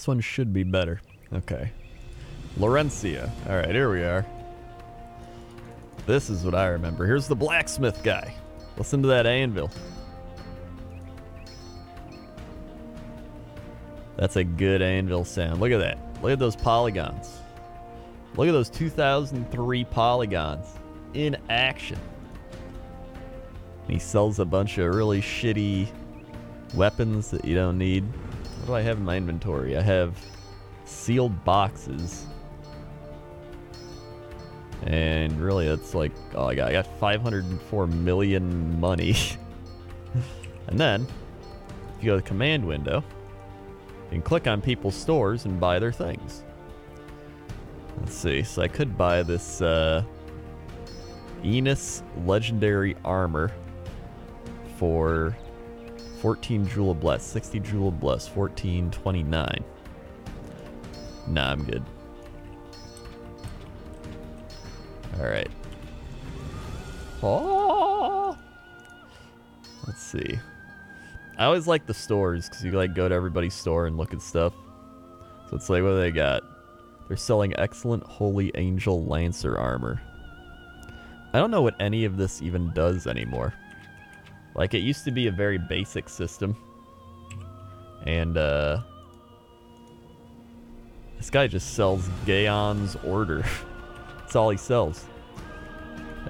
This one should be better. Okay. Laurencia. Alright, here we are. This is what I remember. Here's the blacksmith guy. Listen to that anvil. That's a good anvil sound. Look at that. Look at those polygons. Look at those 2003 polygons in action. He sells a bunch of really shitty weapons that you don't need. What do I have in my inventory? I have sealed boxes. And really that's like, oh, I got 504 million money. And then, if you go to the command window, you can click on people's stores and buy their things. Let's see, so I could buy this Enos Legendary Armor for 14 Jewel of Bless, 60 Jewel of Bless, 1429. Nah, I'm good. Alright. Oh! Let's see. I always like the stores because you like go to everybody's store and look at stuff. So it's like, what do they got? They're selling excellent Holy Angel Lancer armor. I don't know what any of this even does anymore. Like, it used to be a very basic system. And, this guy just sells Gaon's Order. That's all he sells.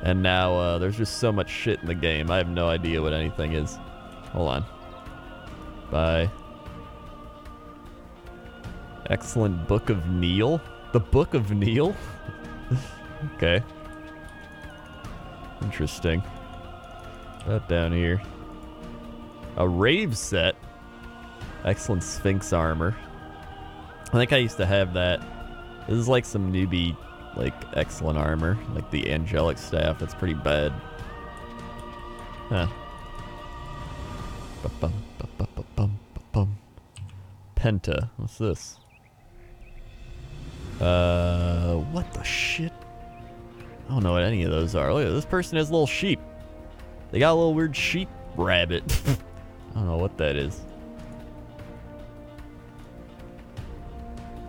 And now, there's just so much shit in the game. I have no idea what anything is. Hold on. Bye. Excellent Book of Neil? The Book of Neil? Okay. Interesting. That down here. A rave set. Excellent Sphinx armor. I think I used to have that. This is like some newbie, like, excellent armor. Like the angelic staff. That's pretty bad. Huh. Ba-bum, ba-ba-ba-bum, ba-bum. Penta. What's this? What the shit? I don't know what any of those are. Look at this person has little sheep. They got a little weird sheep rabbit. I don't know what that is.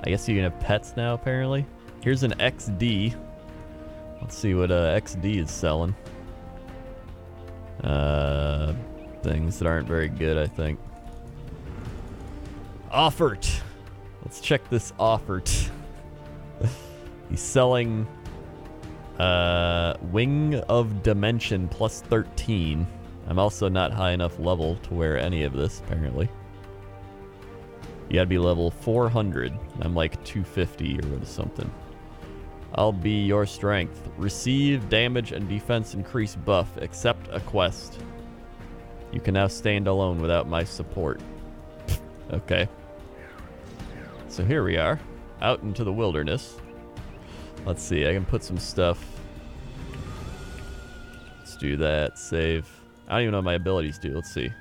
I guess you can have pets now, apparently. Here's an XD. Let's see what XD is selling. Things that aren't very good, I think. Offered. Let's check this offered. He's selling Wing of Dimension plus 13. I'm also not high enough level to wear any of this, apparently. You gotta be level 400. I'm like 250 or something. I'll be your strength. Receive damage and defense increase buff. Accept a quest. You can now stand alone without my support. Okay. So here we are. Out into the wilderness. Let's see, I can put some stuff. Let's do that. Save. I don't even know what my abilities do. Let's see.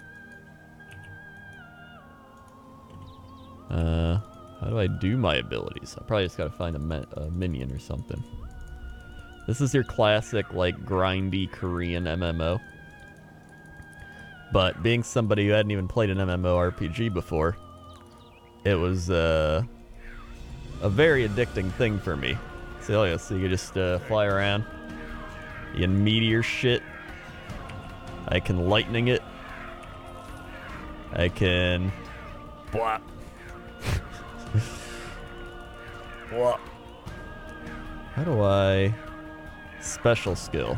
How do I do my abilities? I probably just gotta find a minion or something. This is your classic, like, grindy Korean MMO. But being somebody who hadn't even played an MMORPG before, it was a very addicting thing for me. So, yeah, so you can just fly around. You can meteor shit. I can lightning it. I can... Blah. Blah. How do I... Special skill.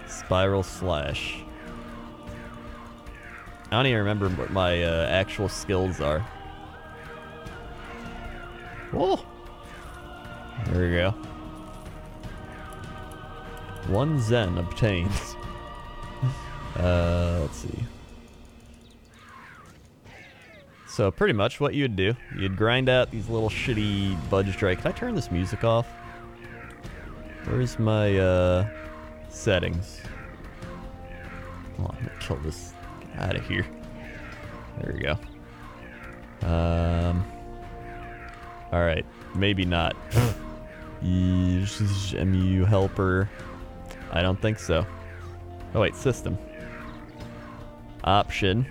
Spiral slash. I don't even remember what my actual skills are. Whoa! There we go. 1 Zen obtained. Let's see. So pretty much what you'd do, you'd grind out these little shitty budge dry. Can I turn this music off? Where's my settings? Come on, I'm gonna kill this. Get out of here. There we go. Alright, maybe not. MU helper. I don't think so. Oh wait, system. Option.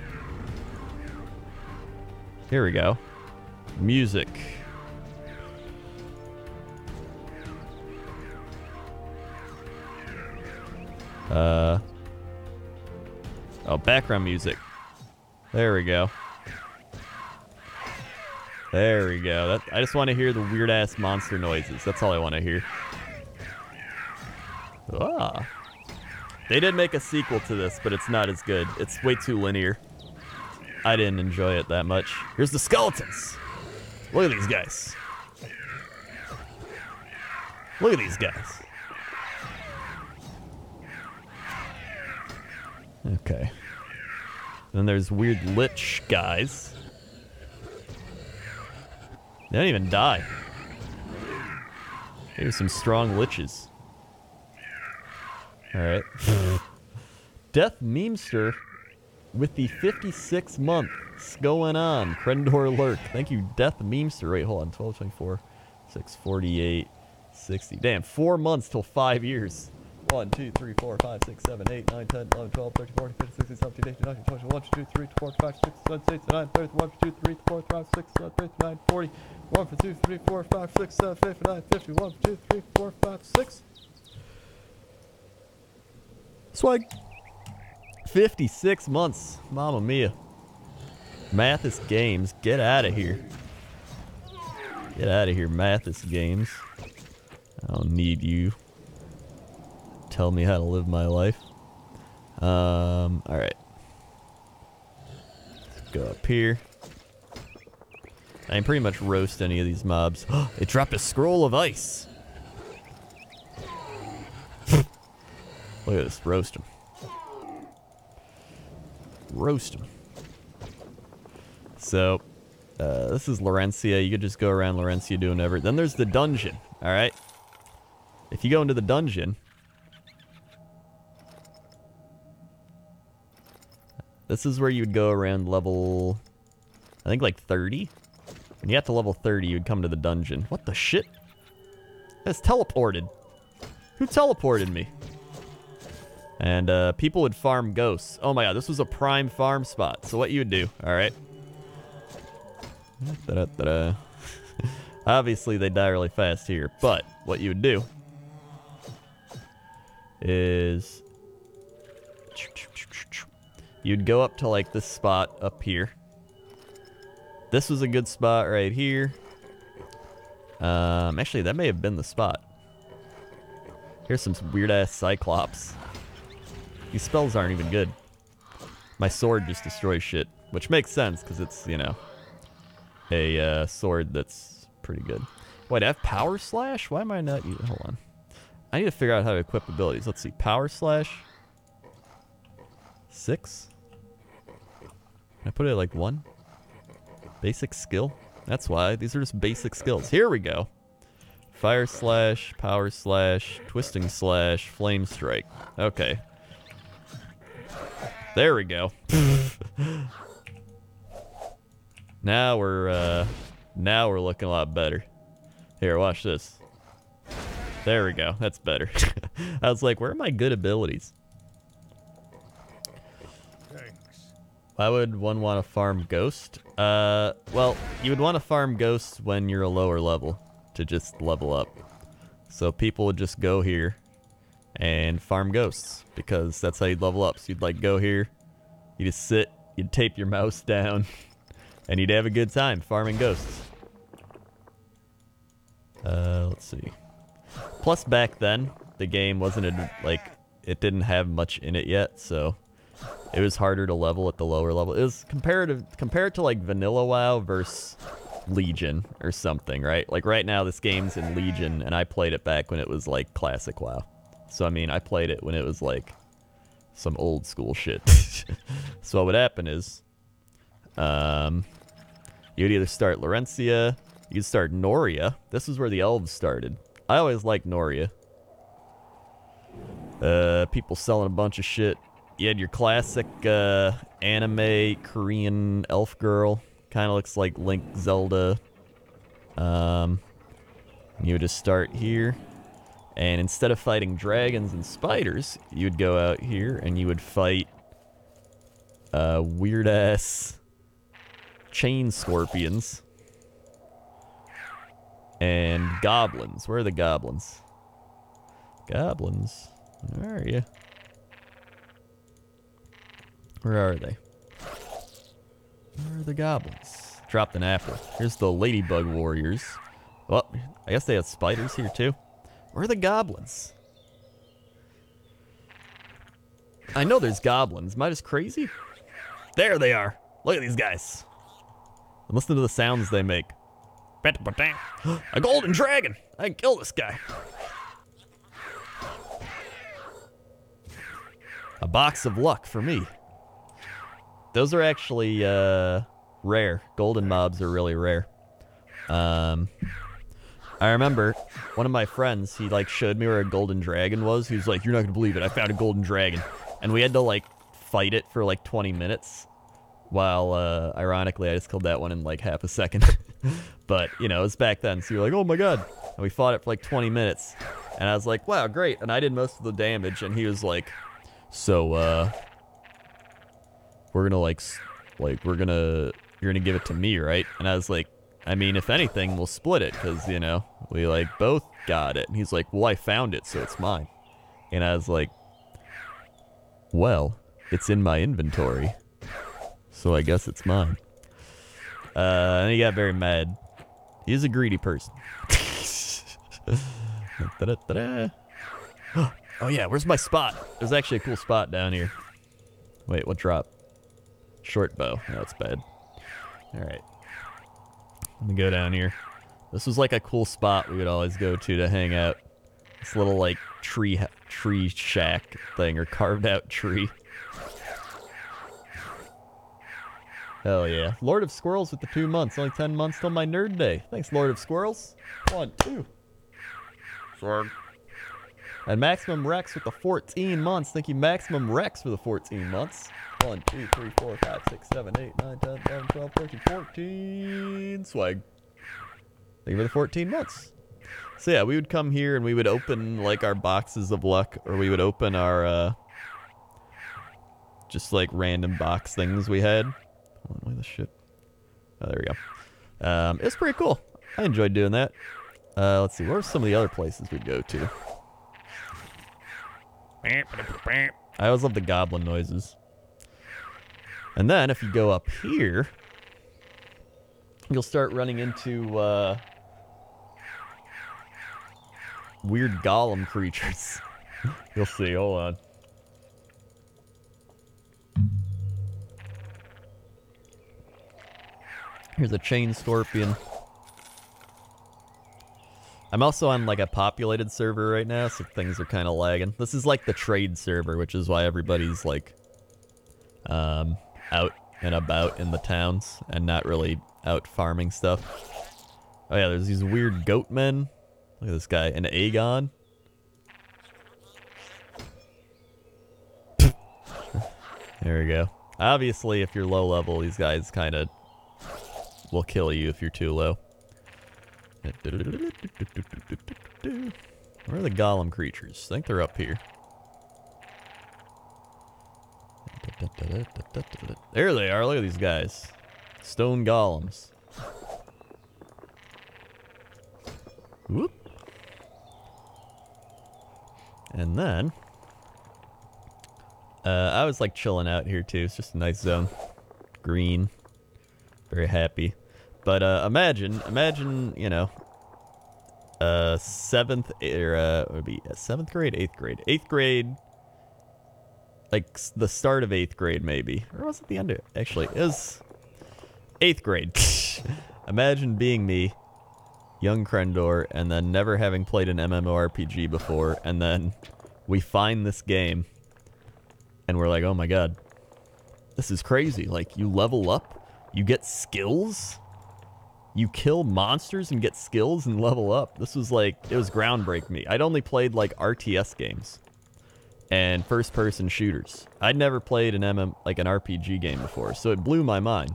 Here we go. Music. Oh, background music. There we go. There we go. I just want to hear the weird-ass monster noises. That's all I want to hear. Ah. They did make a sequel to this, but it's not as good. It's way too linear. I didn't enjoy it that much. Here's the skeletons. Look at these guys. Look at these guys. Okay. Then there's weird lich guys. They don't even die. Here's some strong liches. Alright. Death Memester with the 56 months going on. Crendor Lurk. Thank you, Death Memester. Wait, hold on. 12, 24, 6, 48, 60. Damn, 4 months till 5 years. 1, 2, 3, 4, 5, 6, 7, 8, 9, 10, 11, 12, 13, 14, 15, 16, 17, 18, 19, 20, 21, 2, 3, 4, 5, 6, 7, 8, 9, 30, 1, 2, 3, 4, 5, 6, 7, 8, 9, 40. 1, 2, 3, 4, 5, 6, 7, 8, 9, 50. 1, 2, 3, 4, 5, 6. Swag. 56 months. Mamma mia. Mathis Games. Get out of here. Get out of here, Mathis Games. I don't need you. Tell me how to live my life. Alright. Let's go up here. I can pretty much roast any of these mobs. It dropped a scroll of ice. Look at this. Roast him. Roast him. So, this is Laurentia. You could just go around Laurentia doing whatever. Then there's the dungeon. Alright. If you go into the dungeon, this is where you would go around level, I think like 30. When you got to level 30, you would come to the dungeon. What the shit? That's teleported. Who teleported me? And people would farm ghosts. Oh my god, this was a prime farm spot. So what you would do, alright? Obviously they die really fast here, but what you would do is you'd go up to like this spot up here. This was a good spot right here. Actually that may have been the spot. Here's some weird ass Cyclops. These spells aren't even good. My sword just destroys shit, which makes sense because it's, you know, a sword that's pretty good. Wait, I have Power Slash? Why am I not using... Hold on. I need to figure out how to equip abilities. Let's see. Power Slash. 6? Can I put it at like 1? Basic skill? That's why. These are just basic skills. Here we go. Fire Slash, Power Slash, Twisting Slash, Flame Strike. Okay. There we go. Now we're looking a lot better. Here, watch this. There we go. That's better. I was like, where are my good abilities? Thanks. Why would one want to farm Ghost? Well, you would want to farm Ghosts when you're a lower level to just level up. So people would just go here and farm Ghosts because that's how you'd level up. So you'd like go here, you just sit, you'd tape your mouse down, and you'd have a good time farming Ghosts. Let's see. Plus back then, the game wasn't like, it didn't have much in it yet, so it was harder to level at the lower level. It was compared to like vanilla WoW versus Legion or something, right? Like right now this game's in Legion and I played it back when it was like classic WoW. So I mean, I played it when it was like some old school shit. So what would happen is you'd either start Laurentia, you'd start Noria. This is where the elves started. I always liked Noria. People selling a bunch of shit. You had your classic anime Korean elf girl. Kind of looks like Link Zelda. You would just start here. And instead of fighting dragons and spiders, you would go out here and you would fight weird-ass chain scorpions. And goblins. Where are the goblins? Goblins. Where are you? Where are they? Where are the goblins? Dropped an apple. Here's the ladybug warriors. Well, I guess they have spiders here too. Where are the goblins? I know there's goblins. Am I just crazy? There they are. Look at these guys. And listen to the sounds they make. A golden dragon! I can kill this guy. A box of luck for me. Those are actually rare. Golden mobs are really rare. I remember one of my friends, he like showed me where a golden dragon was. He was like, "You're not gonna believe it, I found a golden dragon." And we had to like fight it for like 20 minutes. While ironically I just killed that one in like half a second. But you know, it was back then, so you're like, "Oh my god." And we fought it for like 20 minutes. And I was like, "Wow, great." And I did most of the damage, and he was like, "So we're gonna you're gonna give it to me, right?" And I was like, "I mean, if anything, we'll split it, because, you know, we like both got it." And he's like, "Well, I found it, so it's mine." And I was like, "Well, it's in my inventory, so I guess it's mine." And he got very mad. He's a greedy person. Oh yeah, where's my spot? There's actually a cool spot down here. Wait, what drop? Short bow. No, that's bad. Alright. Let me go down here. This was like a cool spot we would always go to hang out. This little like tree shack thing, or carved out tree. Hell yeah. Lord of Squirrels with the 2 months. Only 10 months till my nerd day. Thanks, Lord of Squirrels. 1, 2. Sword. And Maximum Rex with the 14 months. Thank you, Maximum Rex, for the 14 months. 1, 2, 3, 4, 5, 6, 7, 8, 9, 10, 11, 12, 13, 14. Swag. Thank you for the 14 months. So yeah, we would come here and we would open like our boxes of luck, or we would open our just like random box things we had. Hold on, wait, this shit. Oh, there we go. It's pretty cool. I enjoyed doing that. Let's see, where are some of the other places we'd go to? I always love the goblin noises. And then if you go up here, you'll start running into weird golem creatures. You'll see, hold on. Here's a chain scorpion. I'm also on like a populated server right now, so things are kind of lagging. This is like the trade server, which is why everybody's like out and about in the towns and not really out farming stuff. Oh yeah, there's these weird goat men. Look at this guy, an Aegon. There we go. Obviously, if you're low level, these guys kind of will kill you if you're too low. Where are the golem creatures? I think they're up here. There they are. Look at these guys. Stone golems. Whoop. And then I was like chilling out here too. It's just a nice zone. Green. Very happy. But imagine, you know, seventh, or it would be 7th grade, 8th grade, 8th grade, like the start of 8th grade maybe, or was it the end of it? Actually, it was 8th grade. Imagine being me, young Crendor, and then never having played an MMORPG before, and then we find this game, and we're like, oh my god, this is crazy. Like, you level up, you get skills. You kill monsters and get skills and level up. This was like, it was groundbreaking me. I'd only played like RTS games and first-person shooters. I'd never played an like an RPG game before, so it blew my mind.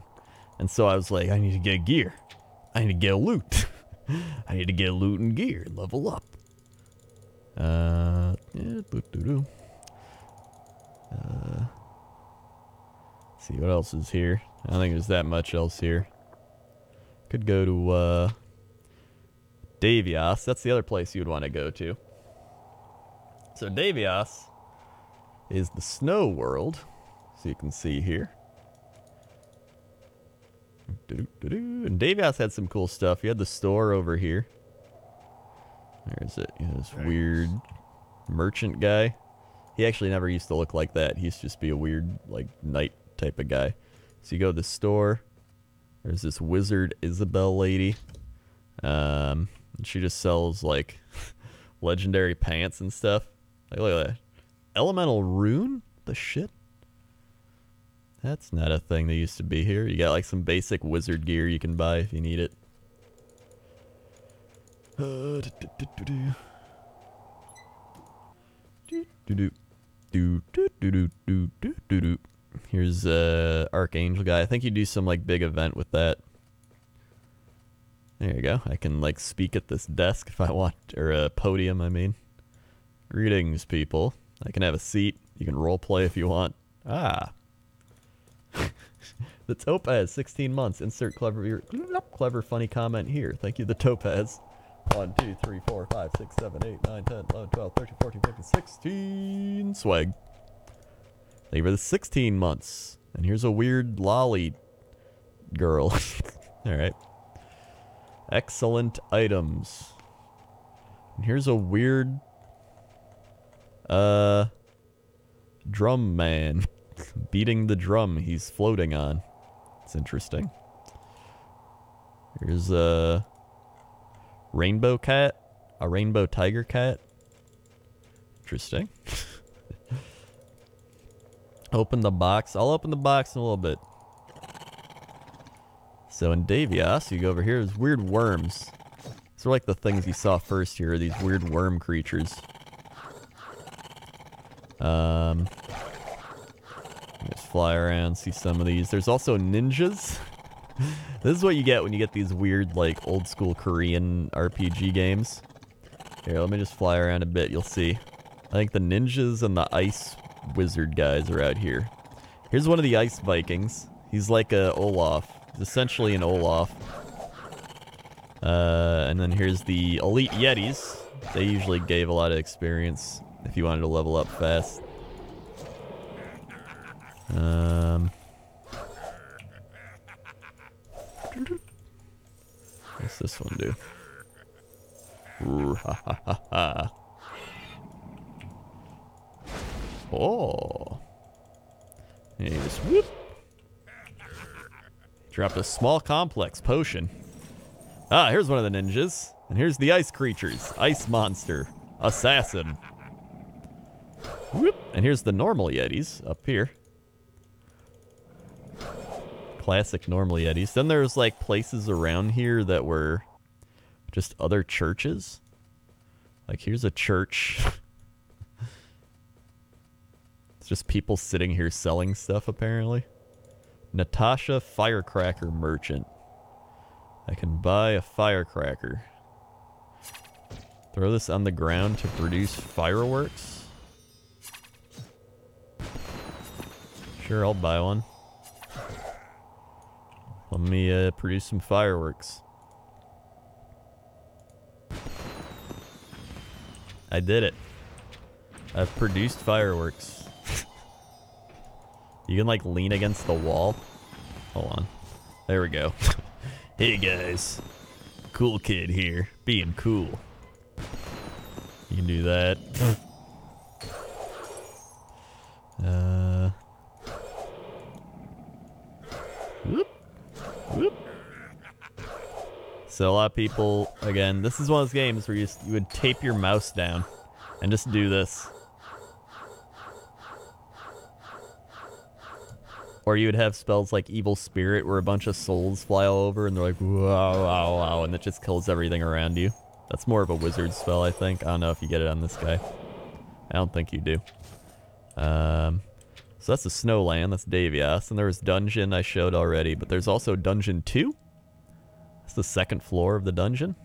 And so I was like, I need to get gear. I need to get loot. I need to get loot and gear and level up. See what else is here. I don't think there's that much else here. Could go to Devias, that's the other place you would want to go to. So Devias is the snow world, so you can see here. And Devias had some cool stuff. He had the store over here. There's it. This weird merchant guy. He actually never used to look like that. He used to just be a weird, like, knight type of guy. So you go to the store. There's this wizard Isabel lady. And she just sells, like, legendary pants and stuff. Like, look at that. Elemental rune? The shit? That's not a thing that used to be here. You got, like, some basic wizard gear you can buy if you need it. Here's Archangel guy. I think you do some like big event with that. There you go. I can like speak at this desk if I want, or a podium I mean. Greetings people. I can have a seat. You can role play if you want. Ah. The Topaz, 16 months. Insert clever funny comment here. Thank you, the Topaz. 1, 2, 3, 4, 5, 6, 7, 8, 9, 10, 11, 12, 13, 14, 15, 16. Swag. Thank you for the 16 months. And here's a weird lolly girl. Alright. Excellent items. And here's a weird drum man. Beating the drum he's floating on. It's interesting. Here's a rainbow cat. A rainbow tiger cat. Interesting. Open the box. I'll open the box in a little bit. So in Devias, you go over here, there's weird worms. These are like the things you saw first here, these weird worm creatures. Just fly around, see some of these. There's also ninjas. This is what you get when you get these weird, like, old school Korean RPG games. Here, let me just fly around a bit, you'll see. I think the ninjas and the ice wizard guys are out here. Here's one of the ice Vikings. He's like a Olaf. He's essentially an Olaf. And then here's the elite Yetis. They usually gave a lot of experience if you wanted to level up fast. What's this one do? Ooh, ha ha ha ha. Oh. And you just whoop. Dropped a small complex potion. Ah, here's one of the ninjas. And here's the ice creatures. Ice monster. Assassin. Whoop. And here's the normal Yetis up here. Classic normal Yetis. Then there's like places around here that were just other churches. Like here's a church. It's just people sitting here selling stuff apparently. Natasha Firecracker Merchant. I can buy a firecracker. Throw this on the ground to produce fireworks. Sure, I'll buy one. Let me produce some fireworks. I did it. I've produced fireworks. You can like lean against the wall. Hold on. There we go. Hey guys. Cool kid here. Being cool. You can do that. Whoop. Whoop. So a lot of people, again, this is one of those games where you would tape your mouse down and just do this. Or you would have spells like Evil Spirit where a bunch of souls fly all over and they're like, wow, wow, wow, and it just kills everything around you. That's more of a wizard spell, I think. I don't know if you get it on this guy. I don't think you do. So that's the Snowland, that's Devias. And there was Dungeon I showed already, but there's also Dungeon 2. That's the second floor of the dungeon.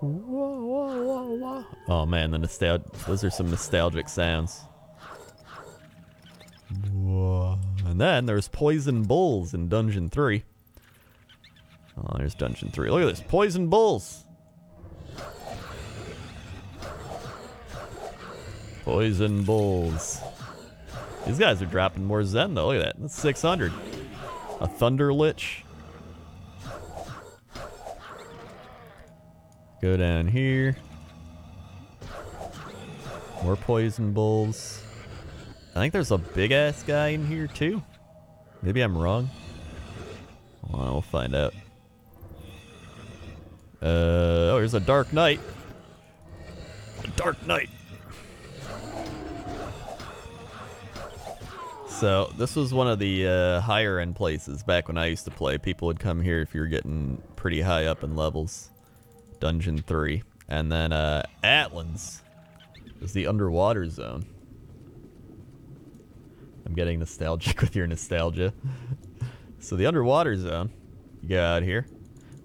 Whoa, whoa, whoa, whoa. Oh man, those are some nostalgic sounds. Whoa. And then there's Poison Bulls in Dungeon 3. there's Dungeon 3. Look at this. Poison bulls. Poison bulls. These guys are dropping more Zen, though. Look at that. That's 600. A Thunder Lich. Go down here. More poison bulls. I think there's a big-ass guy in here, too. Maybe I'm wrong. Hold on, we'll find out. Oh, here's a Dark Knight. A Dark Knight. So, this was one of the higher-end places back when I used to play. People would come here if you were getting pretty high up in levels. Dungeon 3. And then, Atlan's is the underwater zone. I'm getting nostalgic with your nostalgia. So the underwater zone, you go out here.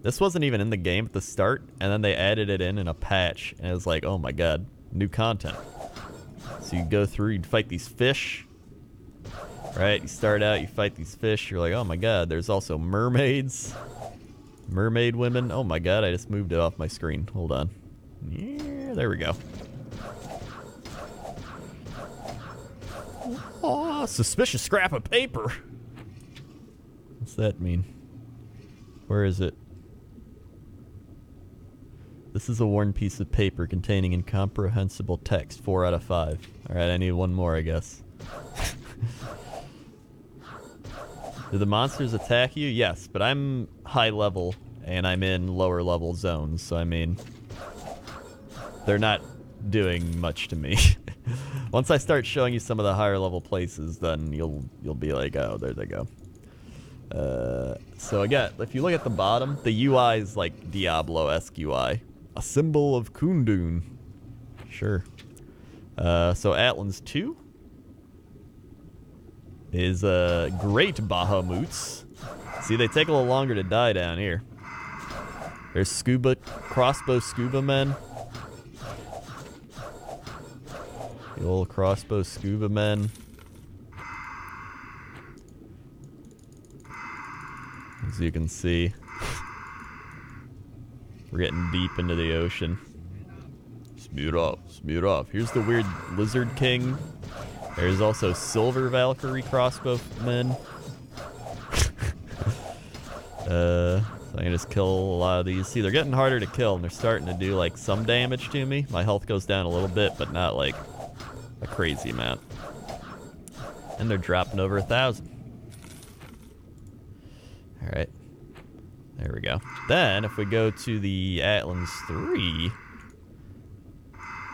This wasn't even in the game at the start, and then they added it in a patch, and it was like, oh my god, new content. So you go through, you fight these fish, right? You start out, you fight these fish, you're like, oh my god, there's also mermaids. Mermaid women. Oh my god, I just moved it off my screen. Hold on. Yeah, there we go. Oh, suspicious scrap of paper. What's that mean? Where is it? This is a worn piece of paper containing incomprehensible text. 4 out of 5. Alright, I need one more, I guess. Do the monsters attack you? Yes, but I'm high level and I'm in lower level zones, so I mean, they're not doing much to me. Once I start showing you some of the higher level places, then you'll be like, oh, there they go. So again, if you look at the bottom, the UI is like Diablo-esque UI. A symbol of Kundun. Sure. So Atlan's 2 is great Bahamutes. See, they take a little longer to die down here. There's crossbow scuba men. The old crossbow scuba men. As you can see, we're getting deep into the ocean. Smooth off, smooth off. Here's the weird lizard king. There's also silver Valkyrie crossbow men. So I can just kill a lot of these. See, they're getting harder to kill, and they're starting to do like some damage to me. My health goes down a little bit, but not like a crazy amount. And they're dropping over 1,000. Alright. There we go. Then, if we go to the Atlan's 3,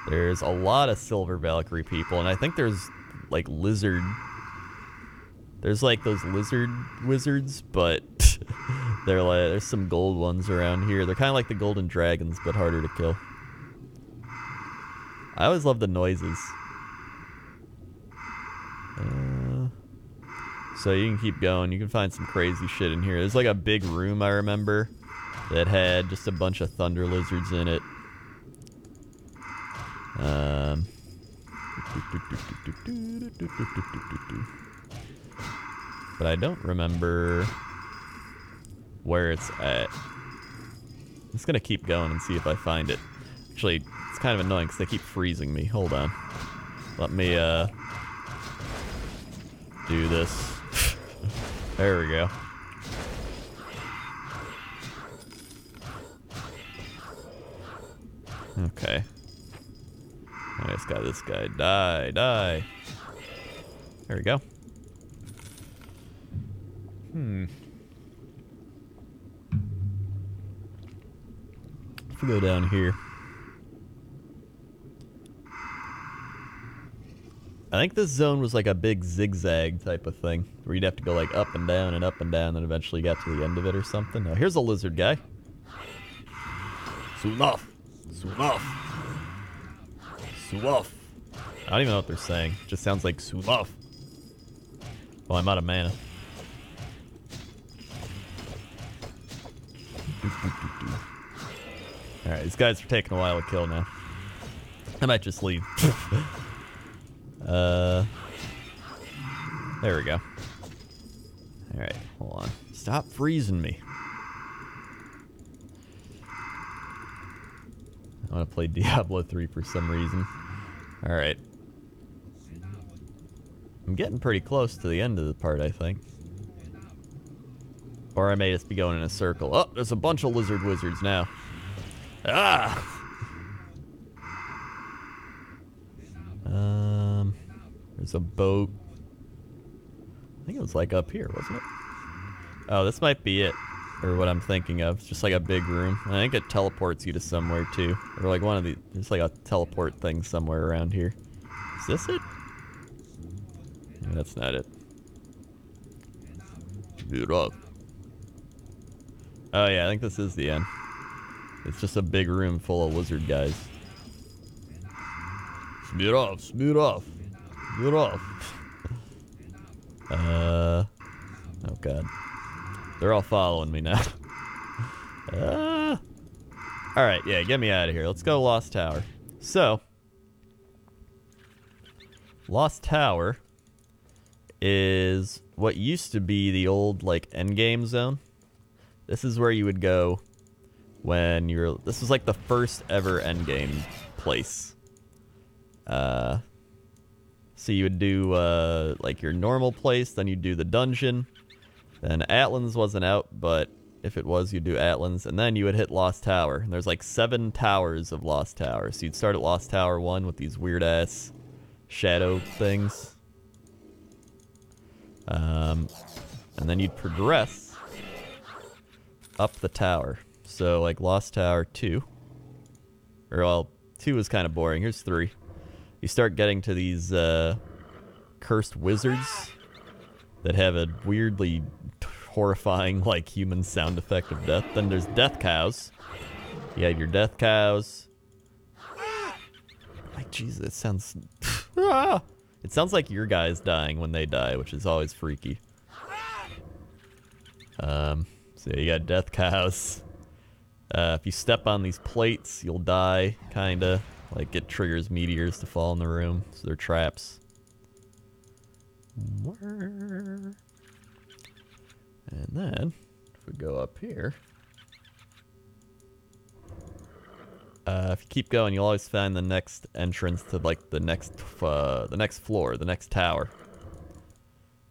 there's a lot of Silver Valkyrie people, and I think there's, like, lizard... There's, like, those lizard wizards, but they're like, there's some gold ones around here. They're kind of like the golden dragons, but harder to kill. I always love the noises. So you can keep going. You can find some crazy shit in here. There's like a big room I remember that had just a bunch of thunder lizards in it. But I don't remember where it's at. I'm just gonna keep going and see if I find it. Actually, it's kind of annoying because they keep freezing me. Hold on. Let me do this. There we go. Okay. I just got this guy. Die, die. There we go. If we go down here. I think this zone was like a big zigzag type of thing, where you'd have to go like up and down, and then eventually got to the end of it or something. Now here's a lizard guy. Soon off. Soon off. Soon off. I don't even know what they're saying. It just sounds like soon off. Well, I'm out of mana. Alright, these guys are taking a while to kill now. I might just leave. There we go. Alright, hold on. Stop freezing me. want to play Diablo 3 for some reason. Alright. I'm getting pretty close to the end of the part, I think. Or I may just be going in a circle. Oh, there's a bunch of lizard wizards now. Ah! There's a boat. I think it was like up here, wasn't it? Oh, this might be it. Or what I'm thinking of. It's just like a big room. And I think it teleports you to somewhere too. Or like one of the, there's like a teleport thing somewhere around here. Is this it? No, that's not it. Get up. Oh yeah, I think this is the end. It's just a big room full of lizard guys. Smear off, smear off, smear off. Oh god. They're all following me now. Alright, yeah, get me out of here. Let's go Lost Tower. So, Lost Tower is what used to be the old, like, endgame zone. This is where you would go when you're... This was, like, the first ever endgame place. So you would do, like, your normal place, then you'd do the dungeon. Then Atlan's wasn't out, but if it was, you'd do Atlan's. And then you would hit Lost Tower. And there's like 7 towers of Lost Tower. So you'd start at Lost Tower 1 with these weird-ass shadow things. And then you'd progress up the tower. So like Lost Tower 2. Or well, 2 is kind of boring. Here's 3. You start getting to these cursed wizards that have a weirdly horrifying, like, human sound effect of death. Then there's death cows. You have your death cows. Like, Jesus, it sounds... It sounds like your guys dying when they die, which is always freaky. So you got death cows. If you step on these plates, you'll die, kinda. Like, it triggers meteors to fall in the room, so they're traps. And then, if we go up here, if you keep going, you'll always find the next entrance to like the next floor, the next tower.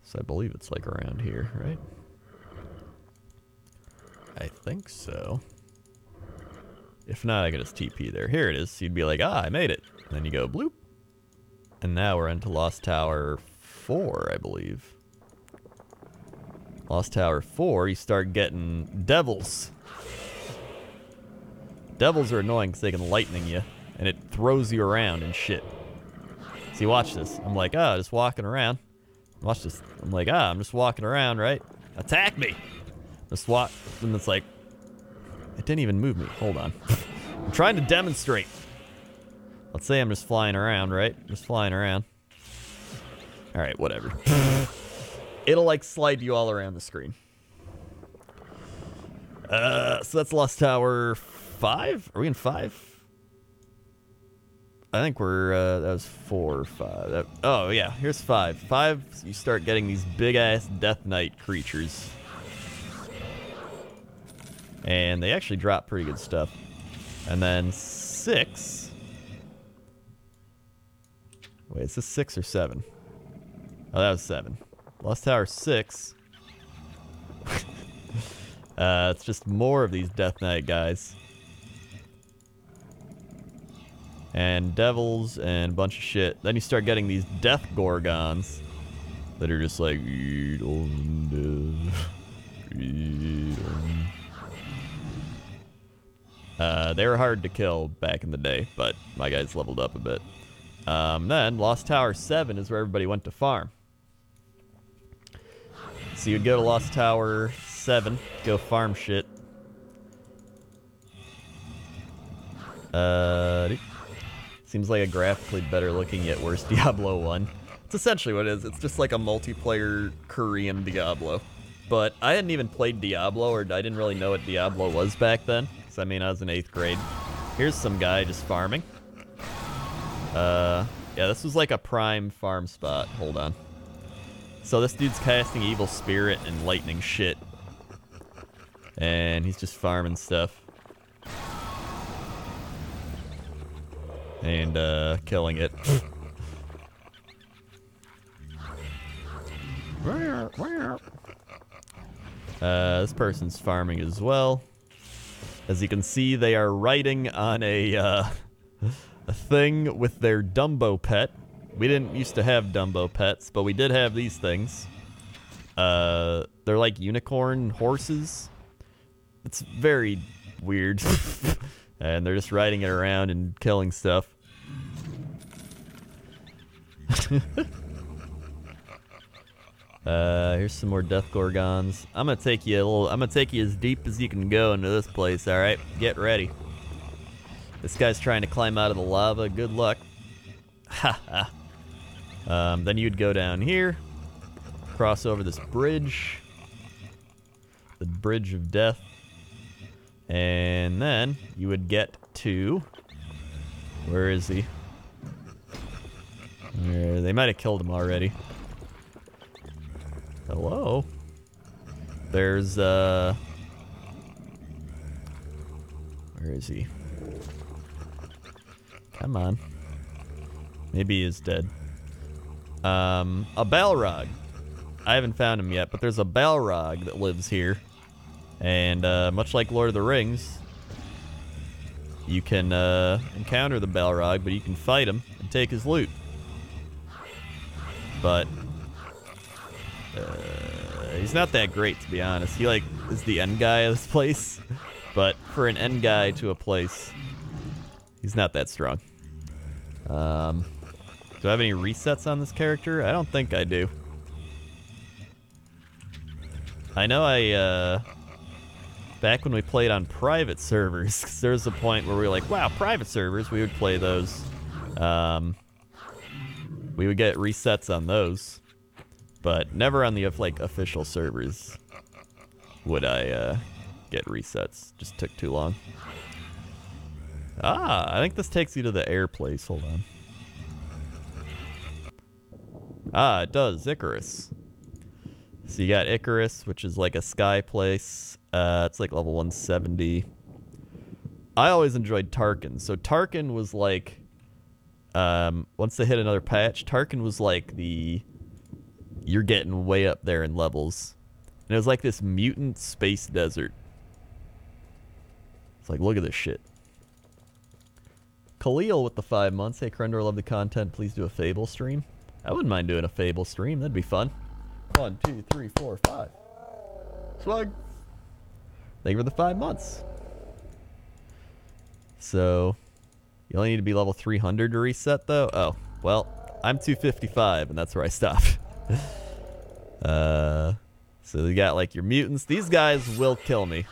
So I believe it's like around here, right? I think so. If not, I could just TP there. Here it is. So you'd be like, ah, I made it. And then you go bloop. And now we're into Lost Tower 4, I believe. Lost Tower 4, you start getting devils. Devils are annoying because they can lightning you, and it throws you around and shit. See, watch this. I'm like, ah, just walking around. Watch this. I'm like, ah, I'm just walking around, right? Attack me! Just walk, and it's like, it didn't even move me. Hold on. I'm trying to demonstrate. Let's say I'm just flying around, right? Just flying around. Alright, whatever. It'll, like, slide you all around the screen. So that's Lost Tower 5? Are we in 5? I think we're, that was 4 or 5. Oh, yeah, here's 5. 5, you start getting these big-ass Death Knight creatures. And they actually drop pretty good stuff. And then 6... Wait, is this 6 or 7? Oh, that was 7. Lost Tower 6. It's just more of these Death Knight guys. And devils and a bunch of shit. Then you start getting these Death Gorgons that are just like... They were hard to kill back in the day, but my guys leveled up a bit. Then Lost Tower 7 is where everybody went to farm. So you'd go to Lost Tower 7, go farm shit. Seems like a graphically better looking yet worse Diablo 1. It's essentially what it is. It's just like a multiplayer Korean Diablo. But I hadn't even played Diablo, or I didn't really know what Diablo was back then. Because I mean, I was in 8th grade. Here's some guy just farming. Yeah, this was like a prime farm spot. Hold on. So this dude's casting Evil Spirit and lightning shit. And he's just farming stuff. and killing it. This person's farming as well. As you can see, they are riding on a thing with their Dumbo pet. We didn't used to have Dumbo pets, but we did have these things. They're like unicorn horses. It's very weird. And they're just riding it around and killing stuff. Here's some more death gorgons. I'm gonna take you as deep as you can go into this place, alright? Get ready. This guy's trying to climb out of the lava. Good luck. Ha ha. Then you'd go down here, cross over this bridge, the bridge of death, and then you would get to, where is he? They might have killed him already. Hello? There's, where is he? Come on. Maybe he is dead. A Balrog. I haven't found him yet, but there's a Balrog that lives here. And, much like Lord of the Rings, you can, encounter the Balrog, but you can fight him and take his loot. But he's not that great, to be honest. He like is the end guy of this place, but for an end guy to a place, he's not that strong. Do I have any resets on this character? I don't think I do. I know back when we played on private servers, 'cause there was a point where we were like, wow, private servers, we would play those. We would get resets on those, but never on the like official servers would I get resets. Just took too long. Ah, I think this takes you to the air place. Hold on. Ah, it does. Icarus. So you got Icarus, which is like a sky place. It's like level 170. I always enjoyed Tarkan. So Tarkan was like, once they hit another patch, Tarkan was like you're getting way up there in levels. And it was like this mutant space desert. It's like, look at this shit. Khalil with the 5 months. Hey, Crendor, love the content. Please do a Fable stream. I wouldn't mind doing a Fable stream. That'd be fun. 1, 2, 3, 4, 5. Slug. Thank you for the 5 months. So, you only need to be level 300 to reset, though? Oh, well, I'm 255, and that's where I stopped. So you got, like, your mutants. These guys will kill me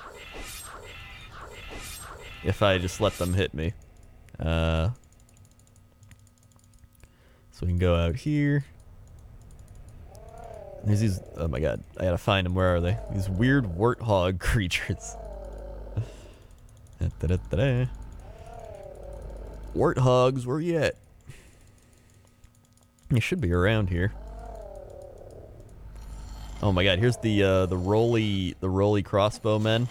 if I just let them hit me. So we can go out here. There's these, oh my god, I gotta find them. Where are they? These weird warthog creatures. Warthogs, where you at? They should be around here. Oh my god, here's the roly crossbow men.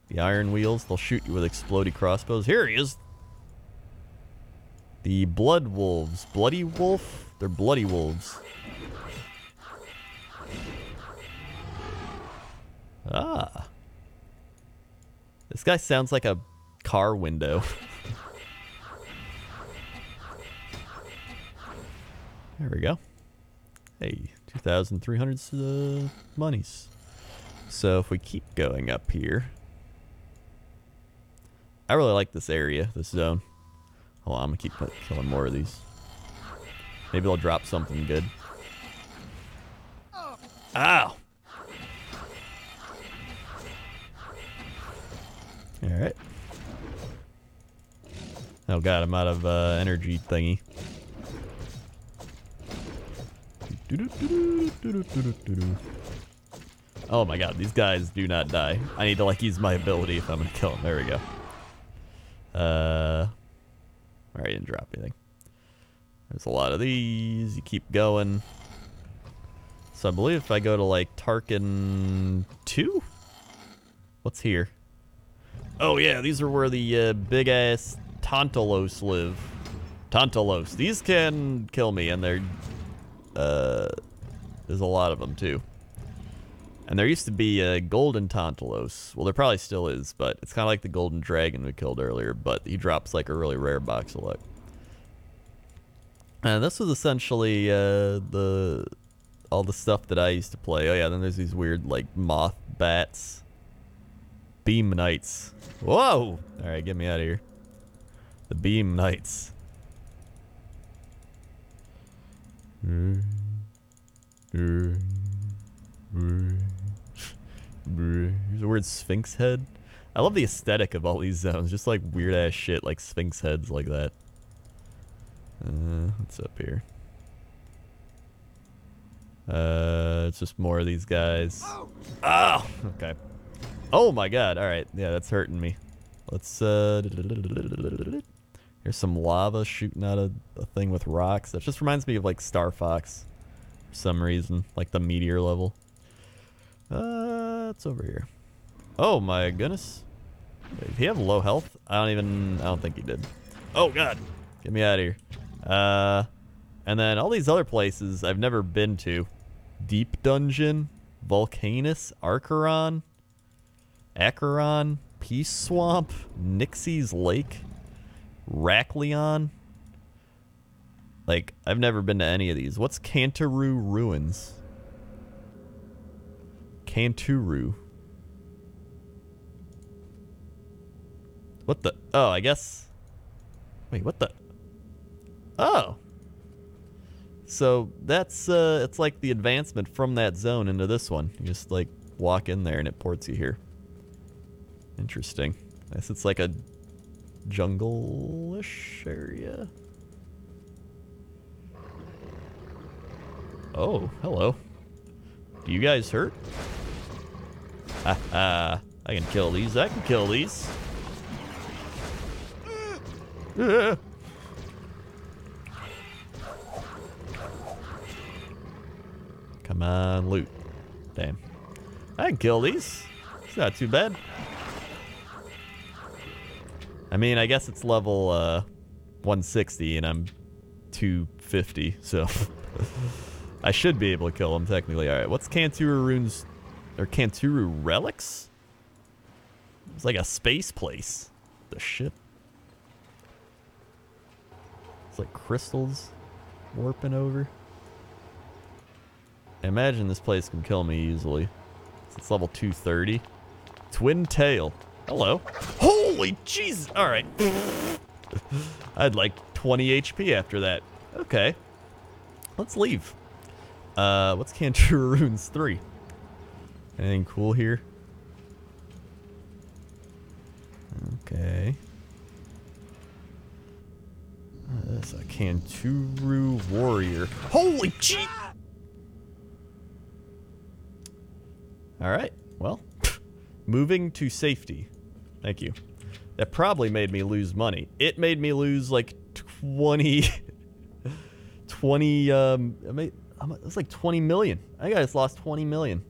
The iron wheels, they'll shoot you with explodey crossbows. Here he is! The blood wolves. Bloody wolf? They're bloody wolves. Ah. This guy sounds like a car window. There we go. Hey, 2,300 monies. So if we keep going up here, I really like this area, this zone. Hold on, I'm gonna keep killing more of these. Maybe they'll drop something good. Ow! Alright. Oh god, I'm out of energy thingy. Oh my god, these guys do not die. I need to like use my ability if I'm gonna kill them. There we go. Alright, didn't drop anything. There's a lot of these. You keep going. So I believe if I go to like Tarkan 2? What's here? Oh yeah, these are where the big ass Tontolos live. Tantalos. These can kill me, and they're... there's a lot of them, too. And there used to be a golden Tantalos. Well, there probably still is, but it's kind of like the golden dragon we killed earlier, but he drops like a really rare box of luck. And this was essentially all the stuff that I used to play. Oh yeah, then there's these weird like moth bats. Beam Knights. Whoa! Alright, get me out of here. The Beam Knights. Here's a weird Sphinx head. I love the aesthetic of all these zones. Just like weird ass shit like Sphinx heads like that. What's up here? It's just more of these guys. Oh! Okay. Oh my god, alright. Yeah, that's hurting me. Let's, here's some lava shooting out of a thing with rocks. That just reminds me of, like, Star Fox. For some reason. Like the meteor level. It's over here. Oh my goodness. Wait, did he have low health? I don't think he did. Oh god! Get me out of here. And then all these other places I've never been to. Deep Dungeon, Volcanus, Archeron, Acheron, Peace Swamp, Nixie's Lake, Rakleon. Like, I've never been to any of these. What's Kanturu Ruins? Kanturu. What the? Oh, I guess. Wait, what the? Oh. So that's, it's like the advancement from that zone into this one. You just, like, walk in there and it ports you here. Interesting. I guess it's like a jungle-ish area. Oh, hello. Do you guys hurt? I can kill these. I can kill these. Come on, loot. Damn. I can kill these. It's not too bad. I mean, I guess it's level 160 and I'm 250, so I should be able to kill them technically. Alright, what's Kanturu runes or Kanturu relics? It's like a space place. The shit. It's like crystals warping over. I imagine this place can kill me easily. It's level 230. Twin Tail. Hello. Holy Jesus! Alright. I had like 20 HP after that. Okay. Let's leave. What's Kanturu Runes 3? Anything cool here? Okay. That's a Kanturu Warrior. Holy gee! Alright, well. Moving to safety. Thank you. That probably made me lose money. It made me lose like 20... 20, it was like 20 million. I think I just lost 20 million.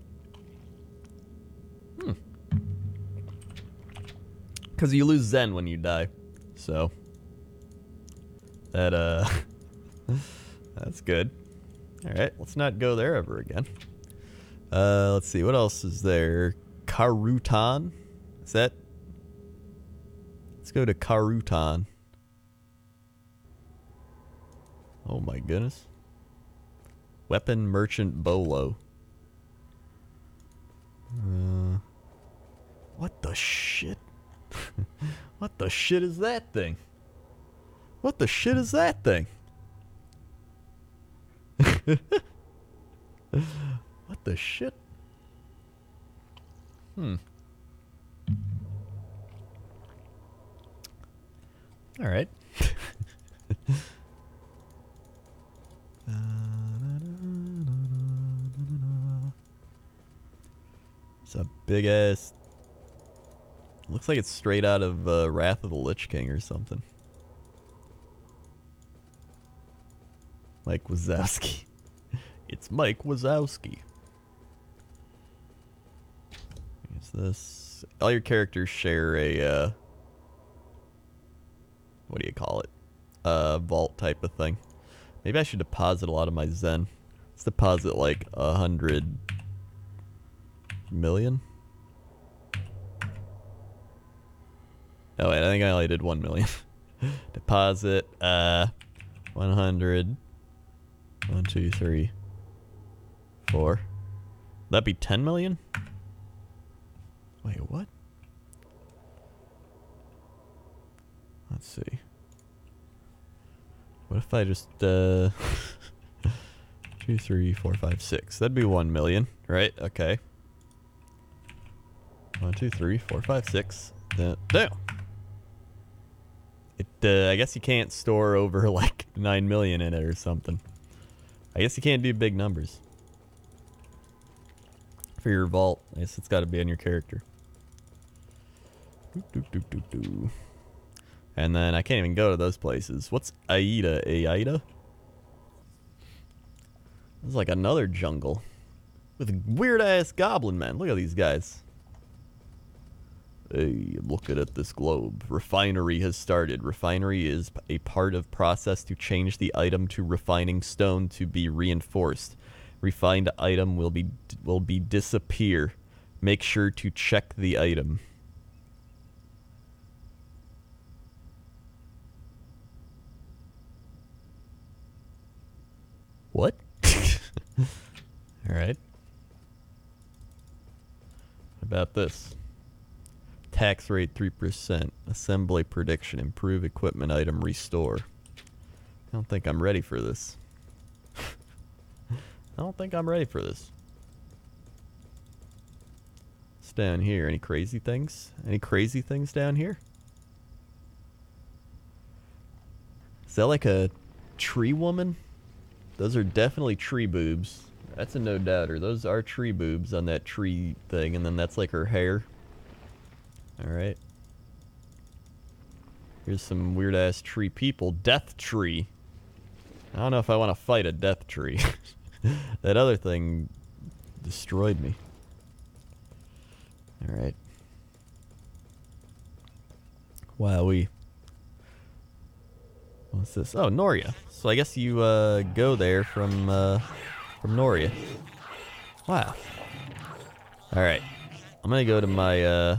Because you lose Zen when you die. So. That, that's good. Alright, let's not go there ever again. Let's see, what else is there? Karutan? Is that? Let's go to Karutan. Oh my goodness. Weapon Merchant Bolo. What the shit? What the shit is that thing? What the shit is that thing? What the shit? Alright. It's a big ass. Looks like it's straight out of Wrath of the Lich King or something. Mike Wazowski. It's Mike Wazowski. Is this? All your characters share a what do you call it? vault type of thing. Maybe I should deposit a lot of my Zen. Let's deposit like 100 million. Oh wait, I think I only did 1 million. Deposit 100. 1, 2, 3, 4. That'd be 10 million? Wait, what? Let's see. What if I just 2, 3, 4, 5, 6? That'd be 1 million, right? Okay. 1, 2, 3, 4, 5, 6. Damn. I guess you can't store over like 9 million in it or something. I guess you can't do big numbers. For your vault, I guess it's got to be on your character. And then I can't even go to those places. What's Aida? Aida? This is like another jungle. With weird ass goblin men. Look at these guys. Hey, I'm looking at this globe. Refinery has started. Refinery is a part of process to change the item to refining stone to be reinforced. Refined item will be disappear. Make sure to check the item. What? All right. What about this? Tax rate 3%. Assembly prediction. Improve equipment item restore. I don't think I'm ready for this. I don't think I'm ready for this. What's down here? Any crazy things? Any crazy things down here? Is that like a tree woman? Those are definitely tree boobs. That's a no doubter. Those are tree boobs on that tree thing, and then that's like her hair. Alright. Here's some weird ass tree people. Death tree. I don't know if I want to fight a death tree. That other thing destroyed me. Alright. Wowee. What's this? Oh, Noria. So I guess you go there from Noria. Wow. Alright. I'm gonna go to my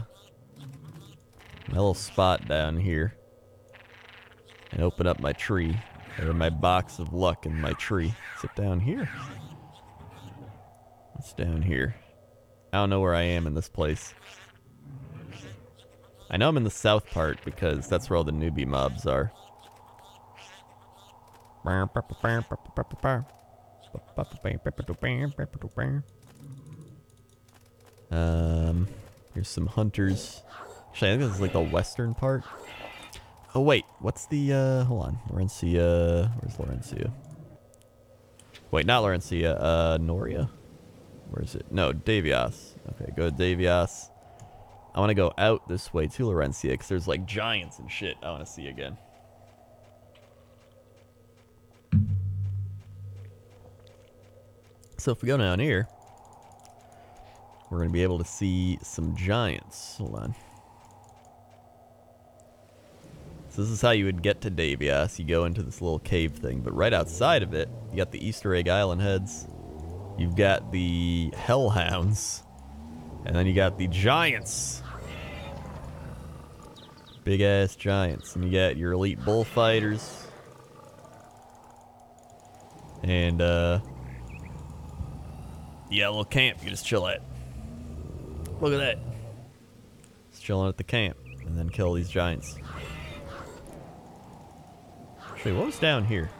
my little spot down here and open up my tree, or my box of luck in my tree. Is it down here? What's down here? I don't know where I am in this place. I know I'm in the south part because that's where all the newbie mobs are. Here's some hunters. Actually, I think this is like the western part. Oh wait, what's the hold on. Laurencia, where's Laurencia? Wait, not Laurencia, Noria? Where is it? No, Devias. Okay, go to Devias. I want to go out this way to Laurencia because there's like giants and shit I want to see again. So if we go down here, we're going to be able to see some giants. Hold on. So this is how you would get to Devias. You go into this little cave thing, but right outside of it, you got the Easter Egg Island heads. You've got the hellhounds. And then you got the giants. Big ass giants. And you got your elite bullfighters. And yeah, a little camp you can just chill at. Look at that. Just chilling at the camp. And then kill these giants. Actually, what was down here?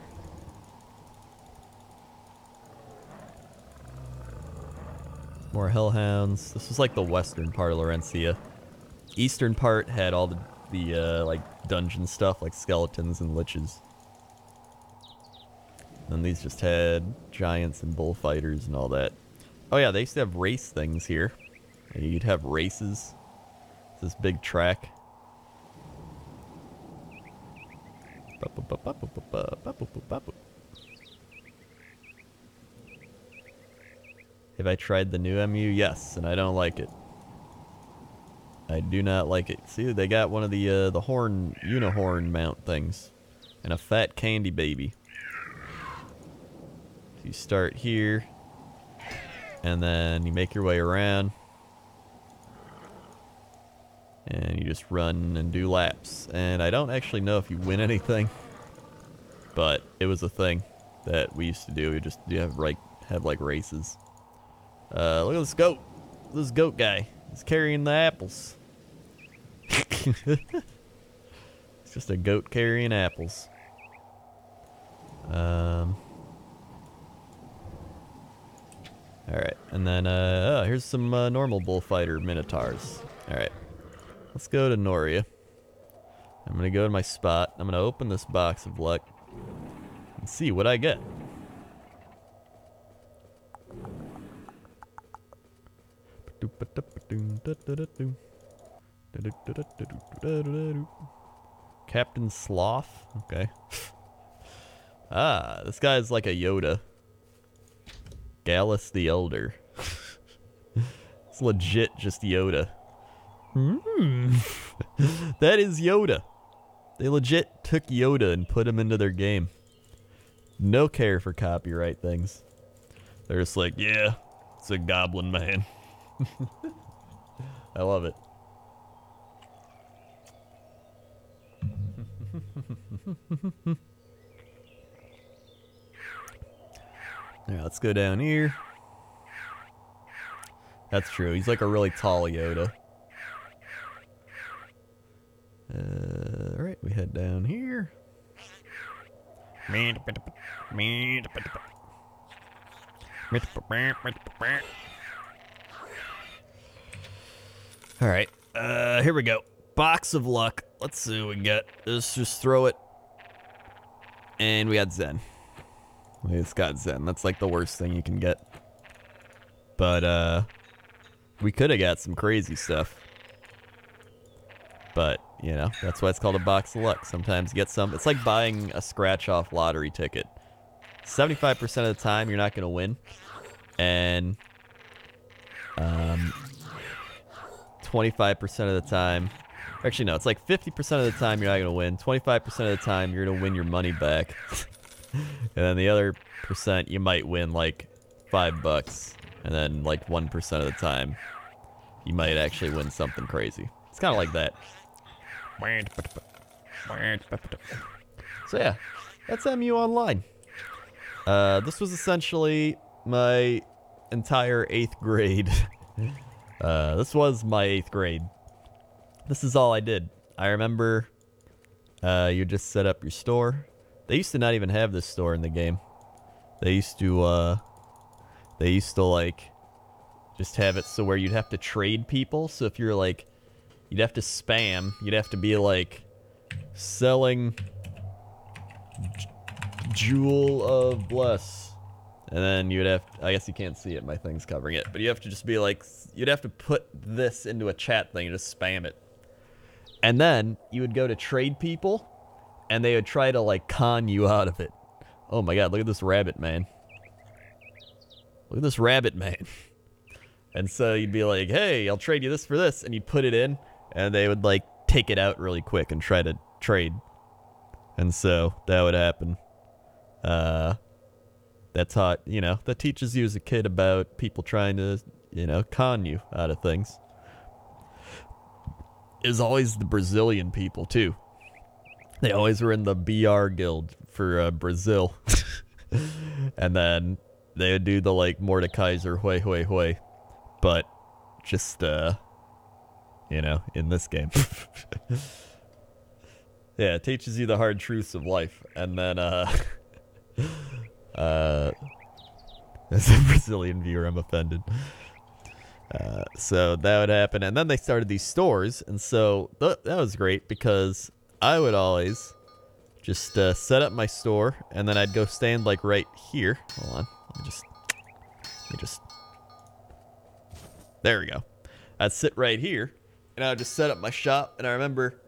More hellhounds. This was like the western part of Laurencia. Eastern part had all the like dungeon stuff, like skeletons and liches. And these just had giants and bullfighters and all that. Oh yeah, they used to have race things here. You'd have races. This big track. Have I tried the new MU? Yes, and I don't like it. I do not like it. See, they got one of the horn, unihorn mount things. and a fat candy baby. So you start here, and then you make your way around, and you just run and do laps. And I don't actually know if you win anything, but it was a thing that we used to do. You have like races. Look at this goat. This goat guy. He's carrying the apples. It's just a goat carrying apples. Alright, and then, here's some normal bullfighter minotaurs. Alright, let's go to Noria. I'm gonna go to my spot. I'm gonna open this box of luck and see what I get. Captain Sloth? Okay. Ah, this guy's like a Yoda. Gallus the Elder. It's legit just Yoda. That is Yoda. They legit took Yoda and put him into their game. No care for copyright things. They're just like, yeah, it's a goblin man. I love it. Yeah, let's go down here. That's true. He's like a really tall Yoda. Alright, we head down here. Alright, here we go. Box of luck. Let's see what we got. Let's just throw it. And we got Zen. We just got Zen. That's like the worst thing you can get. But, we could have got some crazy stuff. But, you know, that's why it's called a box of luck. Sometimes you get some. It's like buying a scratch-off lottery ticket. 75% of the time, you're not going to win. And, 25% of the time... Actually, no, it's like 50% of the time you're not going to win. 25% of the time, you're going to win your money back. And then the other percent, you might win like $5. And then like 1% of the time, you might actually win something crazy. It's kind of like that. So yeah, that's MU Online. This was essentially my entire 8th grade. This was my 8th grade. This is all I did. I remember you just set up your store. They used to not even have this store in the game. They used to like just have it so where you'd have to trade people. So if you're like, you'd have to spam. You'd have to be like selling Jewel of Bless. And then you'd have, I guess you can't see it, my thing's covering it. But you have to just be like, you'd have to put this into a chat thing and just spam it. And then you would go to trade people, and they would try to like con you out of it. Oh my god, look at this rabbit man. Look at this rabbit man. And so you'd be like, hey, I'll trade you this for this. And you'd put it in, and they would like take it out really quick and try to trade. And so that would happen. That taught, you know, that teaches you as a kid about people trying to, you know, con you out of things. It was always the Brazilian people, too. They always were in the BR guild for Brazil. And then they would do the, like, Mordekaiser, hoi, hoi, hoi. But just, you know, in this game. Yeah, it teaches you the hard truths of life. And then, as a Brazilian viewer, I'm offended. So that would happen, and then they started these stores, and so that was great because I would always just set up my store, and then I'd go stand like right here. Hold on, let me just. There we go. I'd sit right here, and I would just set up my shop. And I remember,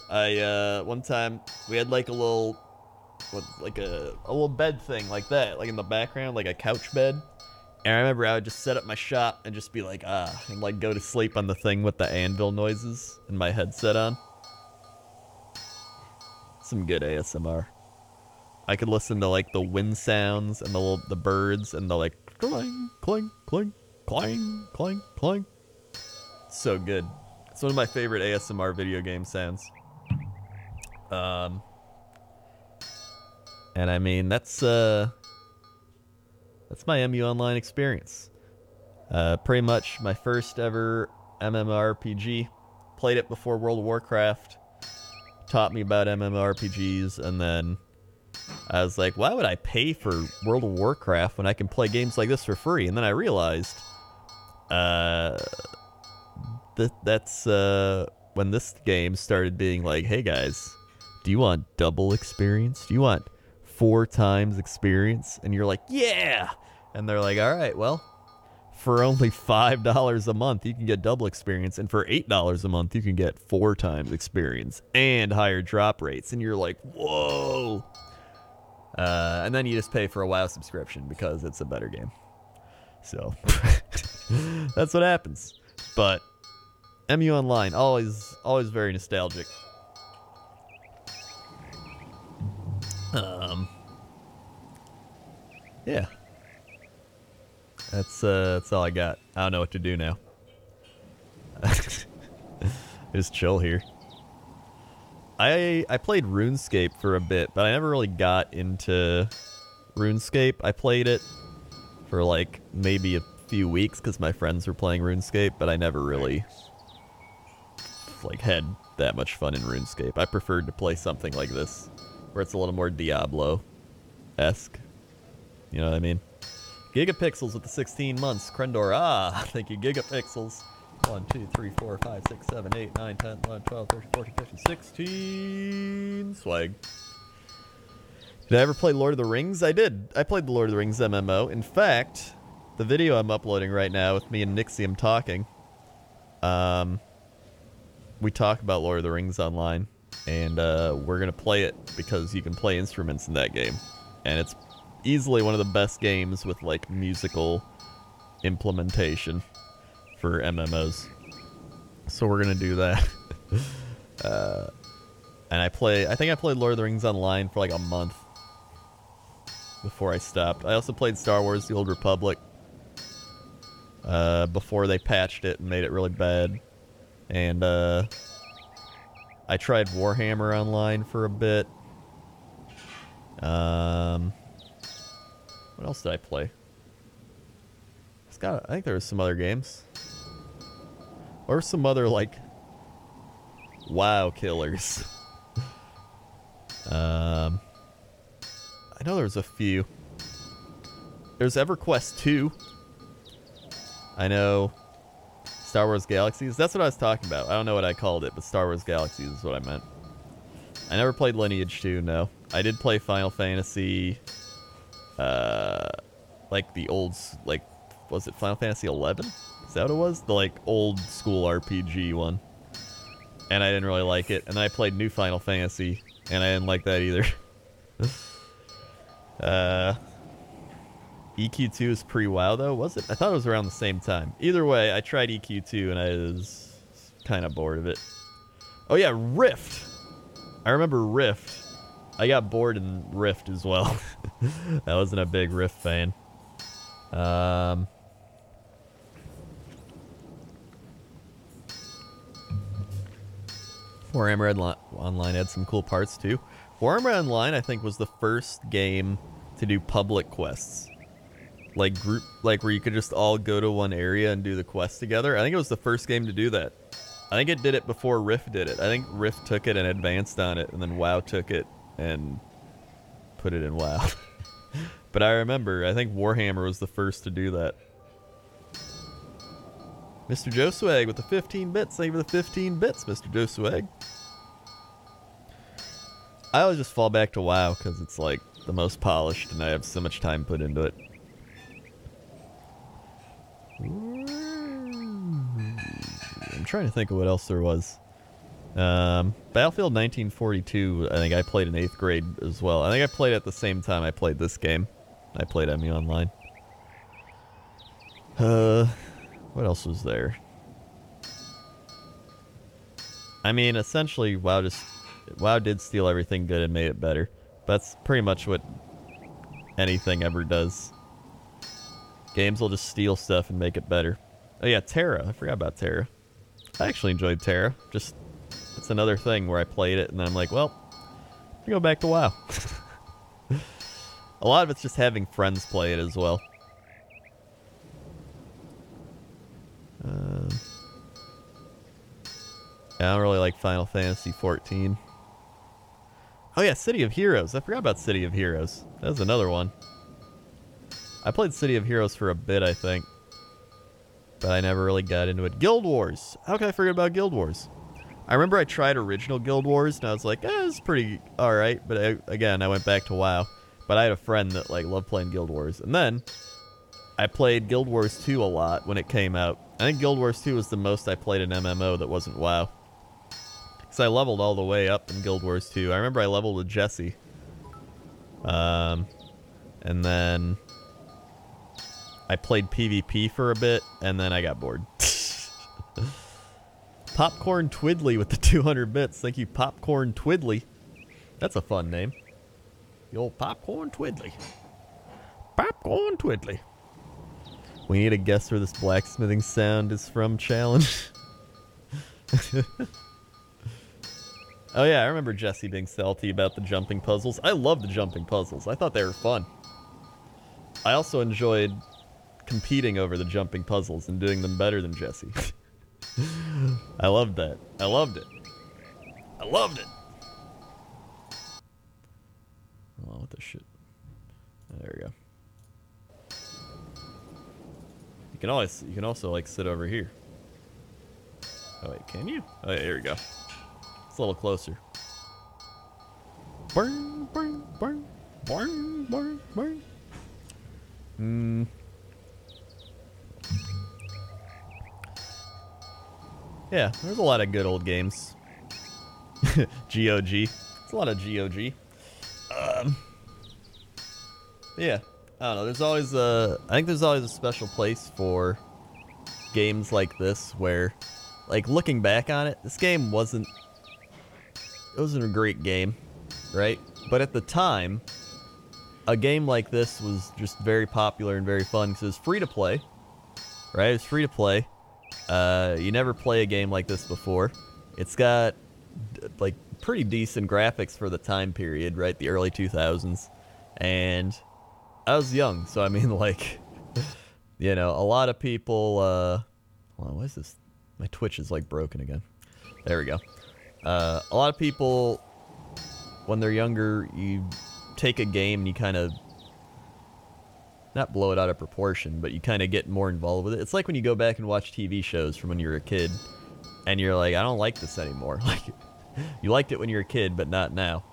one time we had like a little, a little bed thing like that, like in the background, like a couch bed. And I remember I would just set up my shop and just be like, and like go to sleep on the thing with the anvil noises and my headset on. Some good ASMR. I could listen to like the wind sounds and the birds and the like clang, clang, clang, clang, clang, clang. So good. It's one of my favorite ASMR video game sounds. And I mean that's my MU Online experience. Pretty much my first ever MMORPG. Played it before World of Warcraft. Taught me about MMORPGs, and then I was like, why would I pay for World of Warcraft when I can play games like this for free? And then I realized that's when this game started being like, hey guys, do you want double experience? Do you want 4 times experience? And you're like, yeah! And they're like, all right, well, for only $5 a month, you can get double experience, and for $8 a month, you can get 4 times experience and higher drop rates. And you're like, whoa! And then you just pay for a WoW subscription because it's a better game. So that's what happens. But MU Online, always very nostalgic. Yeah. That's all I got. I don't know what to do now. Just chill here. I played RuneScape for a bit, but I never really got into RuneScape. I played it for like maybe a few weeks because my friends were playing RuneScape, but I never really like had that much fun in RuneScape. I preferred to play something like this, where it's a little more Diablo-esque. You know what I mean? Gigapixels with the 16 months. Crendor, thank you, Gigapixels. 1, 2, 3, 4, 5, 6, 7, 8, 9, 10, 11, 12, 13, 14, 15, 16. Swag. Did I ever play Lord of the Rings? I did. I played the Lord of the Rings MMO. In fact, the video I'm uploading right now with me and Nixium talking, we talk about Lord of the Rings online, and we're going to play it because you can play instruments in that game. And it's easily one of the best games with like musical implementation for MMOs. So we're gonna do that. And I think I played Lord of the Rings Online for like a month before I stopped. I also played Star Wars The Old Republic before they patched it and made it really bad. And I tried Warhammer Online for a bit. What else did I play? I think there was some other games. Or some other, like, WoW killers. I know there's a few. There's EverQuest 2. I know Star Wars Galaxies. That's what I was talking about. I don't know what I called it, but Star Wars Galaxies is what I meant. I never played Lineage 2, no. I did play Final Fantasy... like the old, like, was it Final Fantasy 11? Is that what it was? The like old school RPG one. And I didn't really like it. And then I played New Final Fantasy, and I didn't like that either. EQ2 is pre-WoW though, was it? I thought it was around the same time. Either way, I tried EQ2 and I was kind of bored of it. Oh yeah, Rift. I remember Rift. I got bored in Rift as well. I wasn't a big Rift fan. Warhammer Online had some cool parts too. Warhammer Online, I think, was the first game to do public quests. Like where you could just all go to one area and do the quest together. I think it was the first game to do that. I think it did it before Rift did it. I think Rift took it and advanced on it, and then WoW took it and put it in WoW. But I remember, I think Warhammer was the first to do that. Mr. Joe Swag with the 15 bits. Thank you for the 15 bits, Mr. Joe Swag. I always just fall back to WoW because it's like the most polished and I have so much time put into it. I'm trying to think of what else there was. Battlefield 1942, I think I played in 8th grade as well. I think I played at the same time I played this game. I played MU Online. What else was there? I mean, essentially, WoW did steal everything good and made it better. That's pretty much what anything ever does. Games will just steal stuff and make it better. Oh yeah, Terra. I forgot about Terra. I actually enjoyed Terra. Just, it's another thing where I played it and then I'm like, well, I'm gonna go back to WoW. A lot of it's just having friends play it as well. I don't really like Final Fantasy 14. Oh yeah, City of Heroes. I forgot about City of Heroes. That was another one. I played City of Heroes for a bit, I think. But I never really got into it. Guild Wars. How can I forget about Guild Wars? I remember I tried original Guild Wars, and I was like, it's pretty alright. But again, I went back to WoW. But I had a friend that like loved playing Guild Wars. And then I played Guild Wars 2 a lot when it came out. I think Guild Wars 2 was the most I played an MMO that wasn't WoW. Because I leveled all the way up in Guild Wars 2. I remember I leveled with Jesse. And then I played PvP for a bit, and then I got bored. Popcorn Twiddly with the 200 bits. Thank you, Popcorn Twiddly. That's a fun name. The old Popcorn Twiddly. Popcorn Twiddly. We need a guess where this blacksmithing sound is from challenge. Oh yeah, I remember Jesse being salty about the jumping puzzles. I love the jumping puzzles. I thought they were fun. I also enjoyed competing over the jumping puzzles and doing them better than Jesse. I loved that. I loved it. I loved it. Oh, what the shit. There we go. You can also like sit over here. Oh wait, can you? Oh yeah, here we go. It's a little closer. Burn, burn, burn, burn, burn, burn. Yeah, there's a lot of good old games. GOG. It's a lot of GOG. Yeah, I don't know. There's always I think there's always a special place for games like this where, like, looking back on it, this game wasn't a great game, right? But at the time, a game like this was just very popular and very fun because it was free to play, right? It was free to play. You never play a game like this before. It's got like pretty decent graphics for the time period, right? The early 2000s. And I was young, so I mean, like, you know, a lot of people, hold on, what is this? My Twitch is like broken again. There we go. A lot of people, when they're younger, you take a game and you kind of, not blow it out of proportion, but you kind of get more involved with it. It's like when you go back and watch TV shows from when you were a kid, and you're like, I don't like this anymore. Like, you liked it when you were a kid, but not now.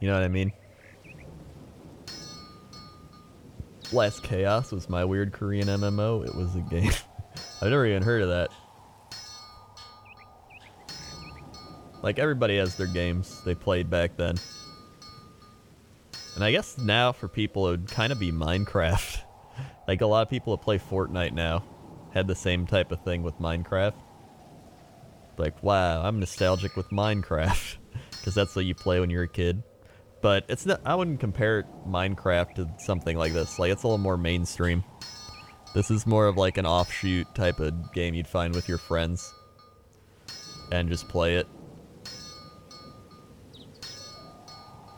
You know what I mean? Last Chaos was my weird Korean MMO. It was a game. I've never even heard of that. Like, everybody has their games they played back then. And I guess now for people it would kind of be Minecraft. Like, a lot of people that play Fortnite now had the same type of thing with Minecraft. Like, wow, I'm nostalgic with Minecraft. Because that's what you play when you're a kid. But it's not, I wouldn't compare Minecraft to something like this. Like, it's a little more mainstream. This is more of like an offshoot type of game you'd find with your friends. And just play it.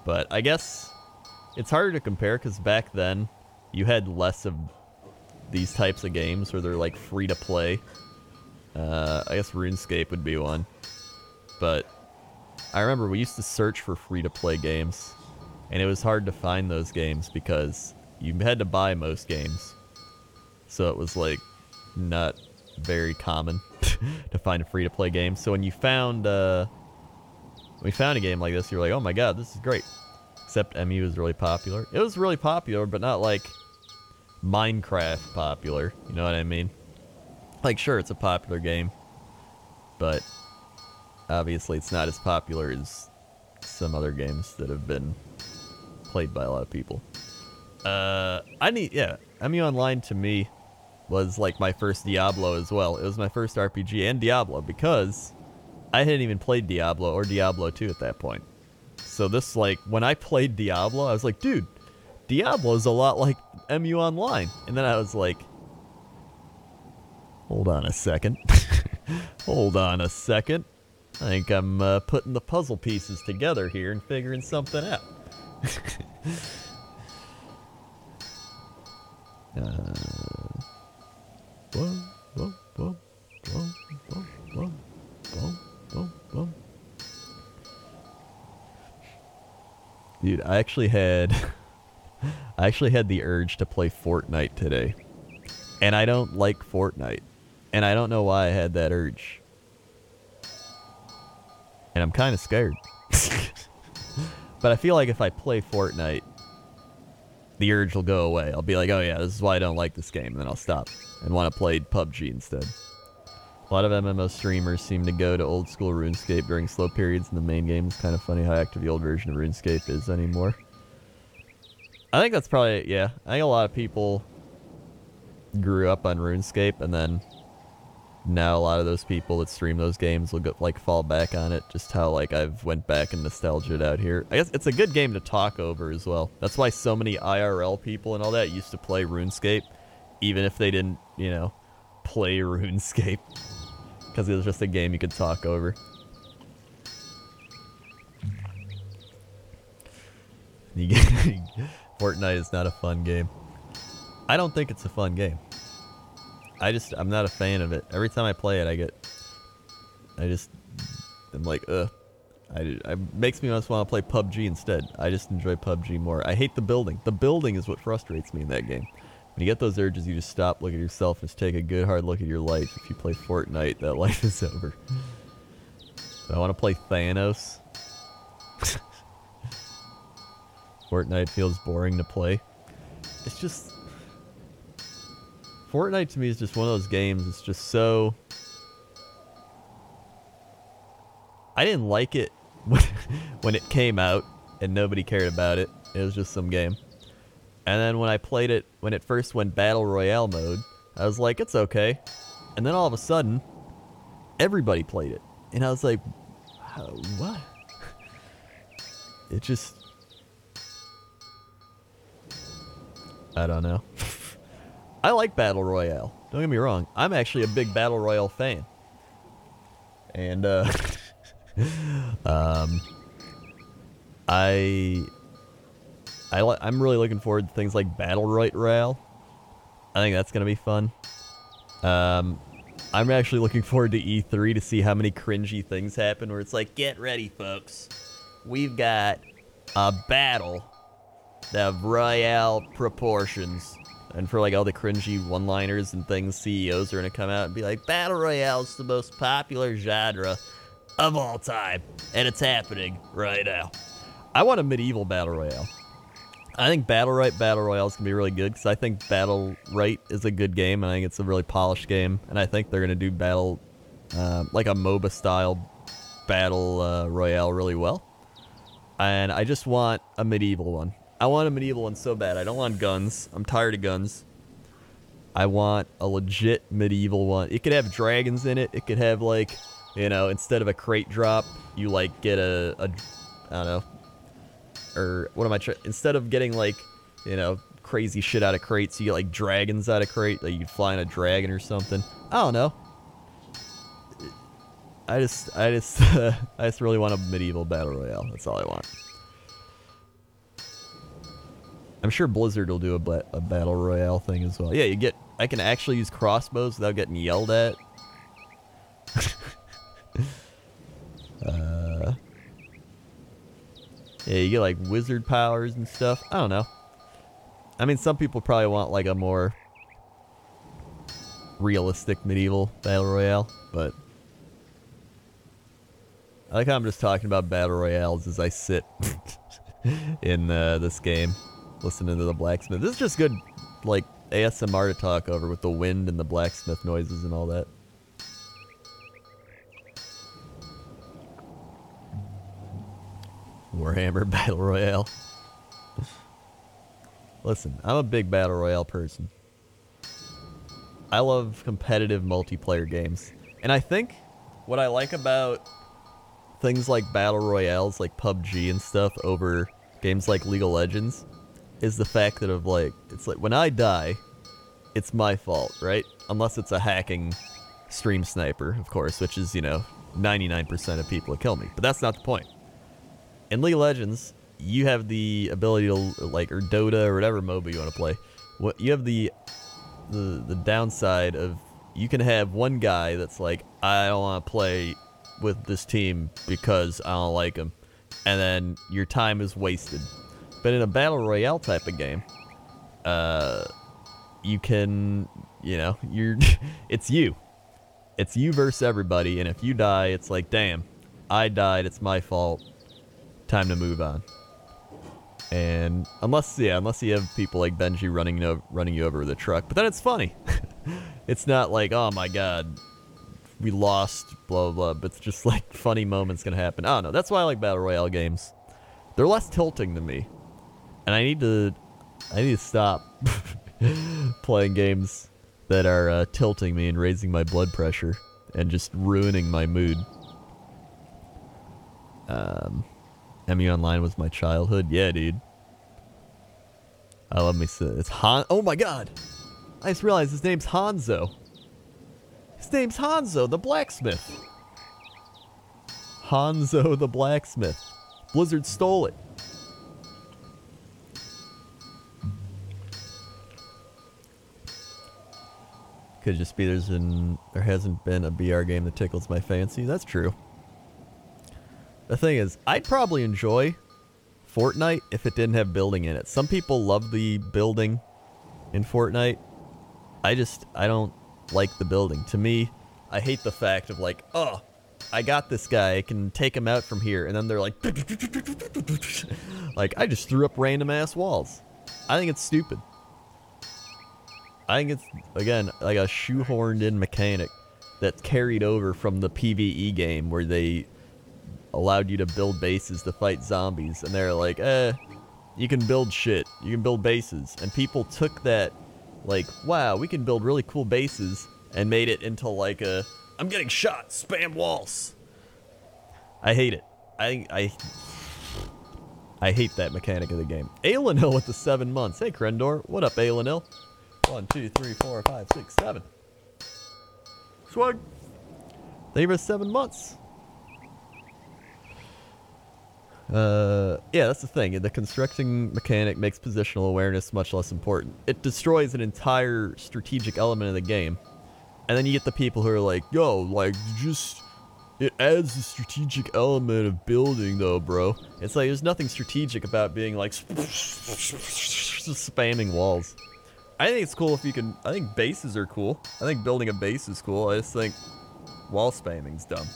But I guess it's harder to compare because back then you had less of these types of games where they're like free to play. I guess RuneScape would be one. But I remember we used to search for free to play games, and it was hard to find those games because you had to buy most games. So it was like not very common to find a free to play game. So when you found a game like this, you're like, oh my god, this is great. Except MU is really popular. It was really popular, but not like Minecraft popular. You know what I mean? Like, sure, it's a popular game, but obviously it's not as popular as some other games that have been played by a lot of people. MU Online to me was like my first Diablo as well. It was my first RPG and Diablo because I hadn't even played Diablo or Diablo 2 at that point. So this, like, when I played Diablo, I was like, dude, Diablo's a lot like MU Online. And then I was like, hold on a second. Hold on a second. I think I'm putting the puzzle pieces together here and figuring something out. Whoa, whoa, whoa, whoa, whoa, whoa, whoa, whoa, whoa. Dude, I actually had the urge to play Fortnite today. And I don't like Fortnite. And I don't know why I had that urge. And I'm kind of scared. But I feel like if I play Fortnite, the urge will go away. I'll be like, oh yeah, this is why I don't like this game. And then I'll stop and want to play PUBG instead. A lot of MMO streamers seem to go to old school RuneScape during slow periods in the main game. It's kind of funny how active the old version of RuneScape is anymore. I think that's probably, yeah. I think a lot of people grew up on RuneScape, and then now a lot of those people that stream those games will go, like, fall back on it. Just how, like, I've went back and nostalgia'd out here. I guess it's a good game to talk over as well. That's why so many IRL people and all that used to play RuneScape, even if they didn't, you know, play RuneScape. Because it was just a game you could talk over. Fortnite is not a fun game. I don't think it's a fun game. I'm not a fan of it. Every time I play it, I'm like, ugh. It makes me just want to play PUBG instead. I just enjoy PUBG more. I hate the building. The building is what frustrates me in that game. When you get those urges, you just stop, look at yourself, and just take a good hard look at your life. If you play Fortnite, that life is over. But I want to play Thanos. Fortnite feels boring to play. It's just... Fortnite to me is just one of those games. It's just so... I didn't like it when it came out and nobody cared about it. It was just some game. And then when I played it, when it first went Battle Royale mode, I was like, it's okay. And then all of a sudden, everybody played it. And I was like, what? It just... I don't know. I like Battle Royale. Don't get me wrong. I'm actually a big Battle Royale fan. And, I'm really looking forward to things like Battle Royale. I think that's going to be fun. I'm actually looking forward to E3 to see how many cringy things happen where it's like, get ready, folks. We've got a battle of Royale proportions. And for like all the cringy one-liners and things, CEOs are going to come out and be like, Battle Royale is the most popular genre of all time. And it's happening right now. I want a medieval Battle Royale. I think Battle Royale is going to be really good because I think Battle Right is a good game and I think it's a really polished game. And I think they're going to do Battle, like a MOBA style Battle Royale really well. And I just want a medieval one. I want a medieval one so bad. I don't want guns. I'm tired of guns. I want a legit medieval one. It could have dragons in it. It could have, like, you know, instead of a crate drop, you, like, get a I don't know. Or, what am I trying? Instead of getting, like, you know, crazy shit out of crates, you get, like, dragons out of crate. Like, you can fly on a dragon or something. I don't know. I just really want a medieval Battle Royale. That's all I want. I'm sure Blizzard will do a Battle Royale thing as well. Yeah, I can actually use crossbows without getting yelled at. Yeah, you get like wizard powers and stuff. I don't know. I mean, some people probably want like a more realistic medieval Battle Royale, but I like how I'm just talking about Battle Royales as I sit in this game. Listening to the blacksmith. This is just good, like, ASMR to talk over with the wind and the blacksmith noises and all that. Warhammer Battle Royale. Listen, I'm a big Battle Royale person. I love competitive multiplayer games. And I think what I like about things like battle royales, like PUBG and stuff, over games like League of Legends, is the fact that it's like when I die, it's my fault, right? Unless it's a hacking stream sniper, of course, which is, 99% of people that kill me. But that's not the point. In League of Legends, you have the ability to, or Dota or whatever MOBA you want to play. You have the downside of you can have one guy that's like, I don't want to play with this team because I don't like him. And then your time is wasted. But in a battle royale type of game, you can, it's you. It's you versus everybody, and if you die, it's like, damn, I died, it's my fault. Time to move on. And unless you have people like Benji running you over with a truck, but then it's funny. It's not like, oh my god, we lost, blah, blah, blah, but it's just like funny moments gonna happen. I don't know, that's why I like Battle Royale games. They're less tilting to me. And I need to stop playing games that are tilting me and raising my blood pressure and just ruining my mood. ME Online was my childhood. Yeah, dude. I love me. It's Han. Oh my god! I just realized his name's Hanzo. His name's Hanzo, the blacksmith. Hanzo, the blacksmith. Blizzard stole it. Could just be there hasn't been a BR game that tickles my fancy. That's true. The thing is, I'd probably enjoy Fortnite if it didn't have building in it. Some people love the building in Fortnite. I don't like the building. To me, I hate the fact of like, oh, I got this guy, I can take him out from here, and then they're like, like, I just threw up random ass walls. I think it's stupid. I think it's, again, like a shoehorned in mechanic that's carried over from the PvE game where they allowed you to build bases to fight zombies, and they're like, you can build shit, you can build bases, and people took that, like, wow, we can build really cool bases, and made it into like a, I'm getting shot, spam walls. I hate it. I hate that mechanic of the game. Aelinil with the 7 months. Hey, Crendor. What up, Aelinil? 1, 2, 3, 4, 5, 6, 7. Swag. Thank you for 7 months. Yeah, that's the thing. The constructing mechanic makes positional awareness much less important. It destroys an entire strategic element of the game. And then you get the people who are like, yo, like, just, it adds the strategic element of building, though, bro. It's like, there's nothing strategic about being, like, just spamming walls. I think it's cool if you can, I think bases are cool. I think building a base is cool. I just think wall spamming's dumb.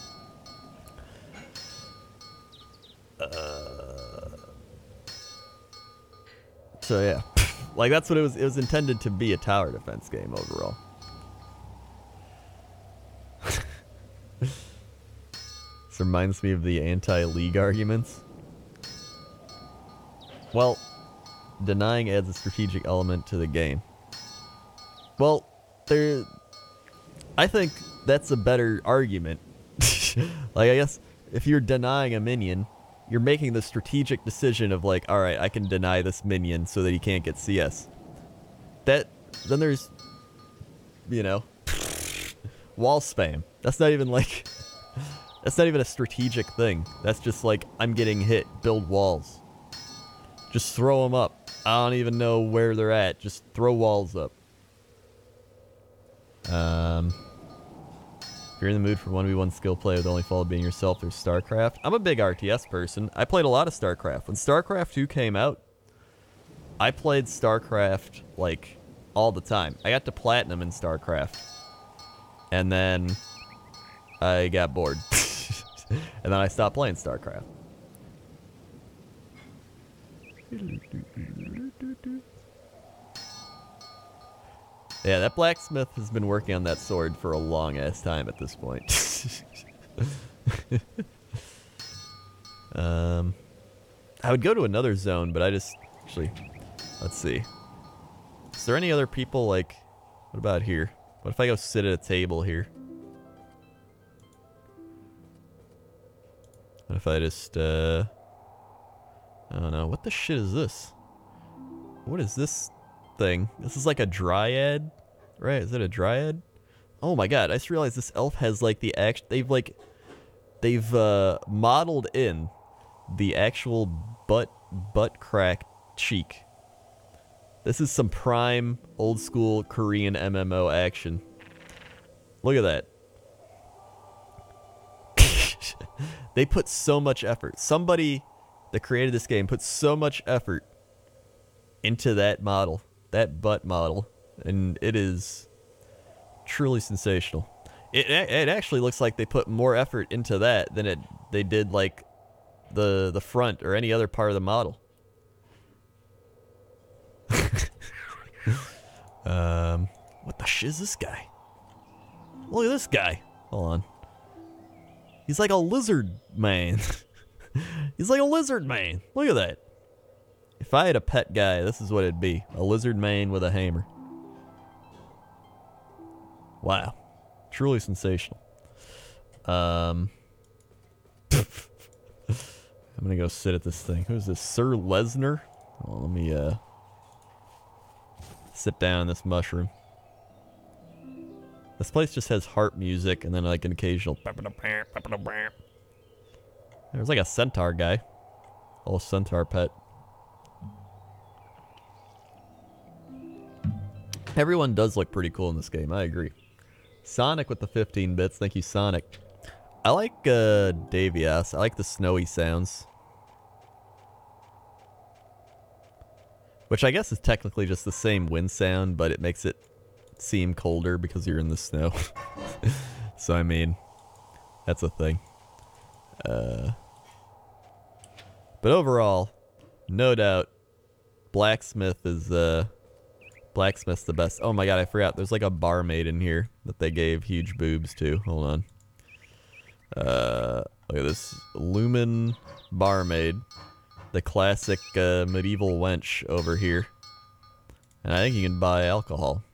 So yeah, like that's what it was intended to be, a tower defense game overall. This reminds me of the anti-league arguments. Well, denying adds a strategic element to the game. Well, I think that's a better argument. Like, I guess if you're denying a minion, you're making the strategic decision of like, all right, I can deny this minion so that he can't get CS. Then there's, wall spam. That's not even like, that's not even a strategic thing. That's just like, I'm getting hit, build walls. Just throw them up. I don't even know where they're at. Just throw walls up. If you're in the mood for 1v1 skill play with only fault being yourself, there's StarCraft. I'm a big RTS person. I played a lot of StarCraft. When StarCraft 2 came out, I played StarCraft, like, all the time. I got to Platinum in StarCraft. And then I got bored. And then I stopped playing StarCraft. Yeah, that blacksmith has been working on that sword for a long ass time at this point. I would go to another zone, but actually, let's see. Is there any other people, like, what about here? What if I go sit at a table here? What if I just, I don't know. What the shit is this? What is this thing? This is like a dryad, right? Is it a dryad? Oh my god, I just realized this elf has like the they've modeled in the actual butt crack cheek. This is some prime old school Korean MMO action. Look at that. They put so much effort. Somebody that created this game put so much effort into that model, that butt model, and it is truly sensational. It actually looks like they put more effort into that than they did like the front or any other part of the model. What the shit is this guy? Look at this guy. Hold on. He's like a lizard man. He's like a lizard man. Look at that. If I had a pet guy, this is what it'd be. A lizard man with a hammer. Wow. Truly sensational. I'm gonna go sit at this thing. Who's this? Sir Lesnar? Well, let me sit down in this mushroom. This place just has harp music and then like an occasional. There's like a centaur guy. Little centaur pet. Everyone does look pretty cool in this game, I agree. Sonic with the 15 bits, thank you Sonic. I like Devias, I like the snowy sounds. Which I guess is technically just the same wind sound, but it makes it seem colder because you're in the snow. So I mean, that's a thing. But overall, no doubt, Blacksmith's the best. Oh my god, I forgot. There's like a barmaid in here that they gave huge boobs to. Hold on. Look at this Lumen barmaid, the classic medieval wench over here. And I think you can buy alcohol.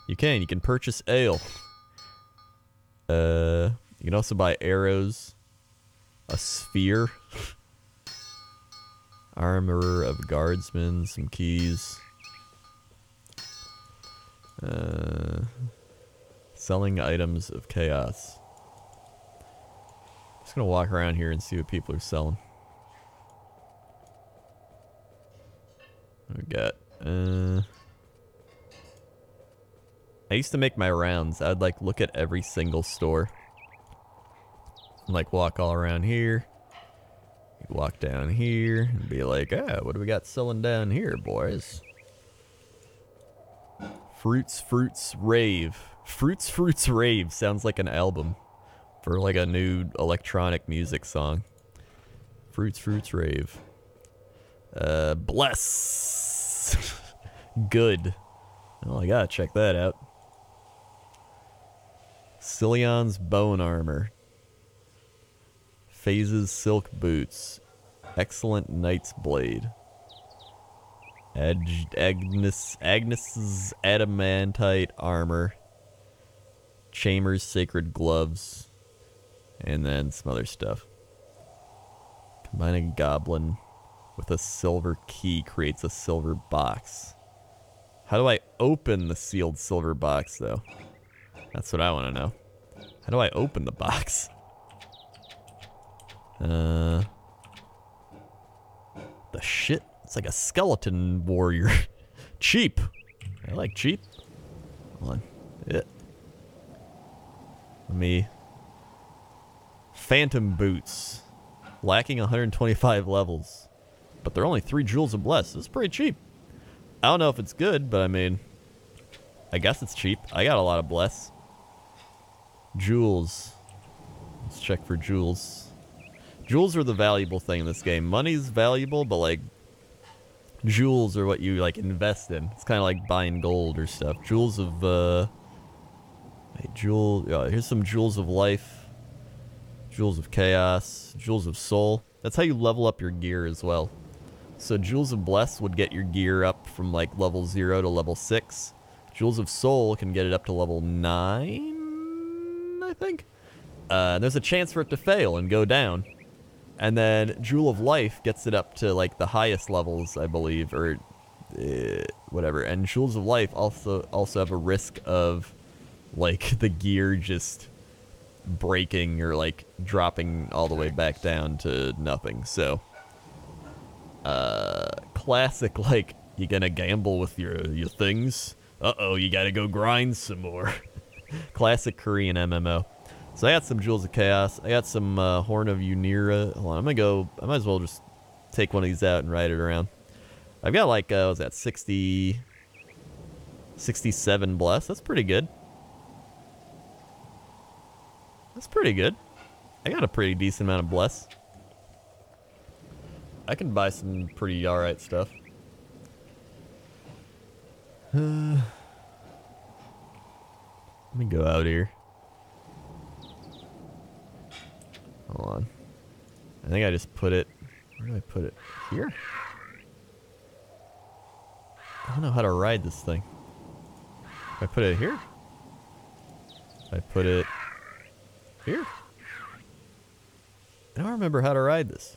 You can purchase ale. You can also buy arrows, a sphere, armor of guardsmen, some keys. Selling items of chaos. Just gonna walk around here and see what people are selling. What we got? I used to make my rounds. I'd like look at every single store. And like walk all around here. Walk down here and be like, ah, what do we got selling down here, boys? Fruits, Rave. Fruits, Rave sounds like an album for like a new electronic music song. Fruits, Rave. Bless. Good. Oh, I gotta check that out. Cilion's bone armor. Phase's silk boots. Excellent knight's blade. Agnes's adamantite armor. Chambers sacred gloves. And then some other stuff. Combining goblin with a silver key creates a silver box. How do I open the sealed silver box, though? That's what I want to know. How do I open the box? The shit? It's like a skeleton warrior. Cheap. I like cheap. Hold on. Yeah. Let me... Phantom boots. Lacking 125 levels. But they're only 3 jewels of bless. This is pretty cheap. I don't know if it's good, but I mean... I guess it's cheap. I got a lot of bless. Jewels. Let's check for jewels. Jewels are the valuable thing in this game. Money's valuable, but like... Jewels are what you like invest in. It's kind of like buying gold or stuff. Jewels of here's some jewels of life. Jewels of chaos. Jewels of soul. That's how you level up your gear as well. So jewels of bless would get your gear up from like level 0 to level 6. Jewels of soul can get it up to level 9, I think. There's a chance for it to fail and go down. And then Jewel of Life gets it up to like the highest levels, I believe, or whatever. And Jewels of Life also have a risk of like the gear just breaking or like dropping all the way back down to nothing. So classic, like, you gonna gamble with your things? Uh-oh, you gotta go grind some more. Classic Korean MMO. So I got some Jewels of Chaos. I got some Horn of Unira. Hold on, I might as well just take one of these out and ride it around. I've got like, what was that, 67 Bless. That's pretty good. That's pretty good. I got a pretty decent amount of Bless. I can buy some pretty alright stuff. Let me go out here. Hold on. I think I just put it... Where do I put it? Here? I don't know how to ride this thing. If I put it here? If I put it... here? I don't remember how to ride this.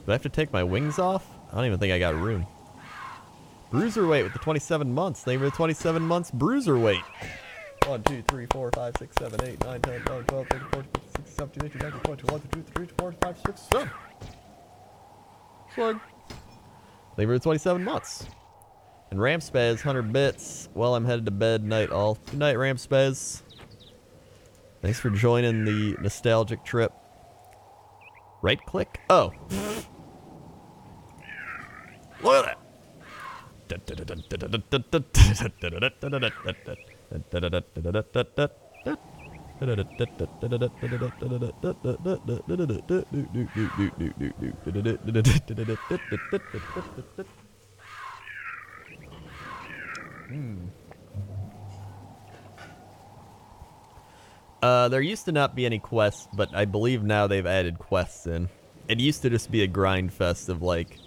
Do I have to take my wings off? I don't even think I got room. Bruiserweight with the 27 months. Thank you for the 27 months. Bruiserweight. 1, 2, 3, 4, 5, 6, 7, 8, 9, 10, 11, 12, 13, 14, 15, 16, 17, 18, 19, 20, 21, 22, 23, 24, 25, 26, 27. Slug. Thank you for the 27 months. And Ramspaz, 100 bits. Well, I'm headed to bed. Night all. Good night, Ramspaz. Thanks for joining the nostalgic trip. Right click? Oh. Look at that. There used to not be any quests, but I believe now they've added quests in. It used to just be a grind fest of like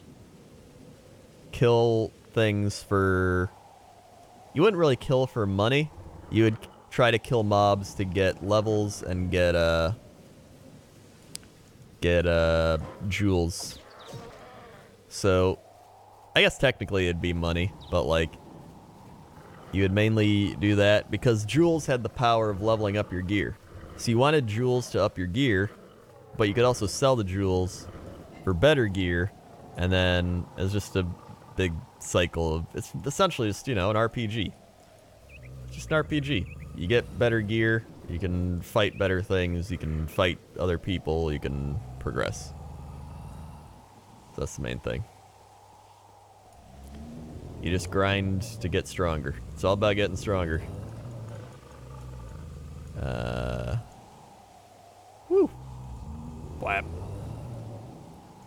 kill things for... You wouldn't really kill for money. You would try to kill mobs to get levels and get jewels. So I guess technically it'd be money, but like you would mainly do that because jewels had the power of leveling up your gear. So you wanted jewels to up your gear, but you could also sell the jewels for better gear, and then it's just a big cycle of... It's essentially just, you know, an RPG. It's just an RPG. You get better gear, you can fight better things, you can fight other people, you can progress. So that's the main thing. You just grind to get stronger. It's all about getting stronger. Woo! Blap.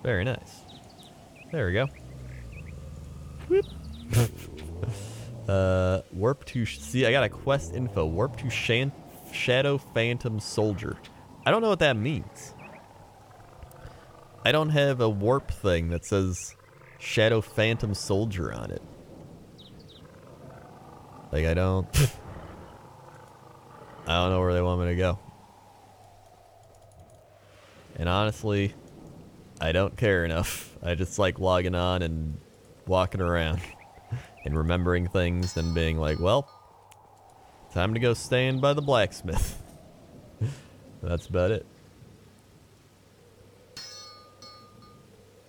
Very nice. There we go. Whoop. Warp to... See, I got a quest info. Warp to Shadow Phantom Soldier. I don't know what that means. I don't have a warp thing that says Shadow Phantom Soldier on it. Like, I don't know where they want me to go. And honestly, I don't care enough. I just like logging on and walking around and remembering things and being like, well, time to go stand by the blacksmith. That's about it.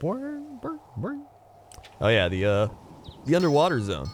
Oh yeah, the underwater zone.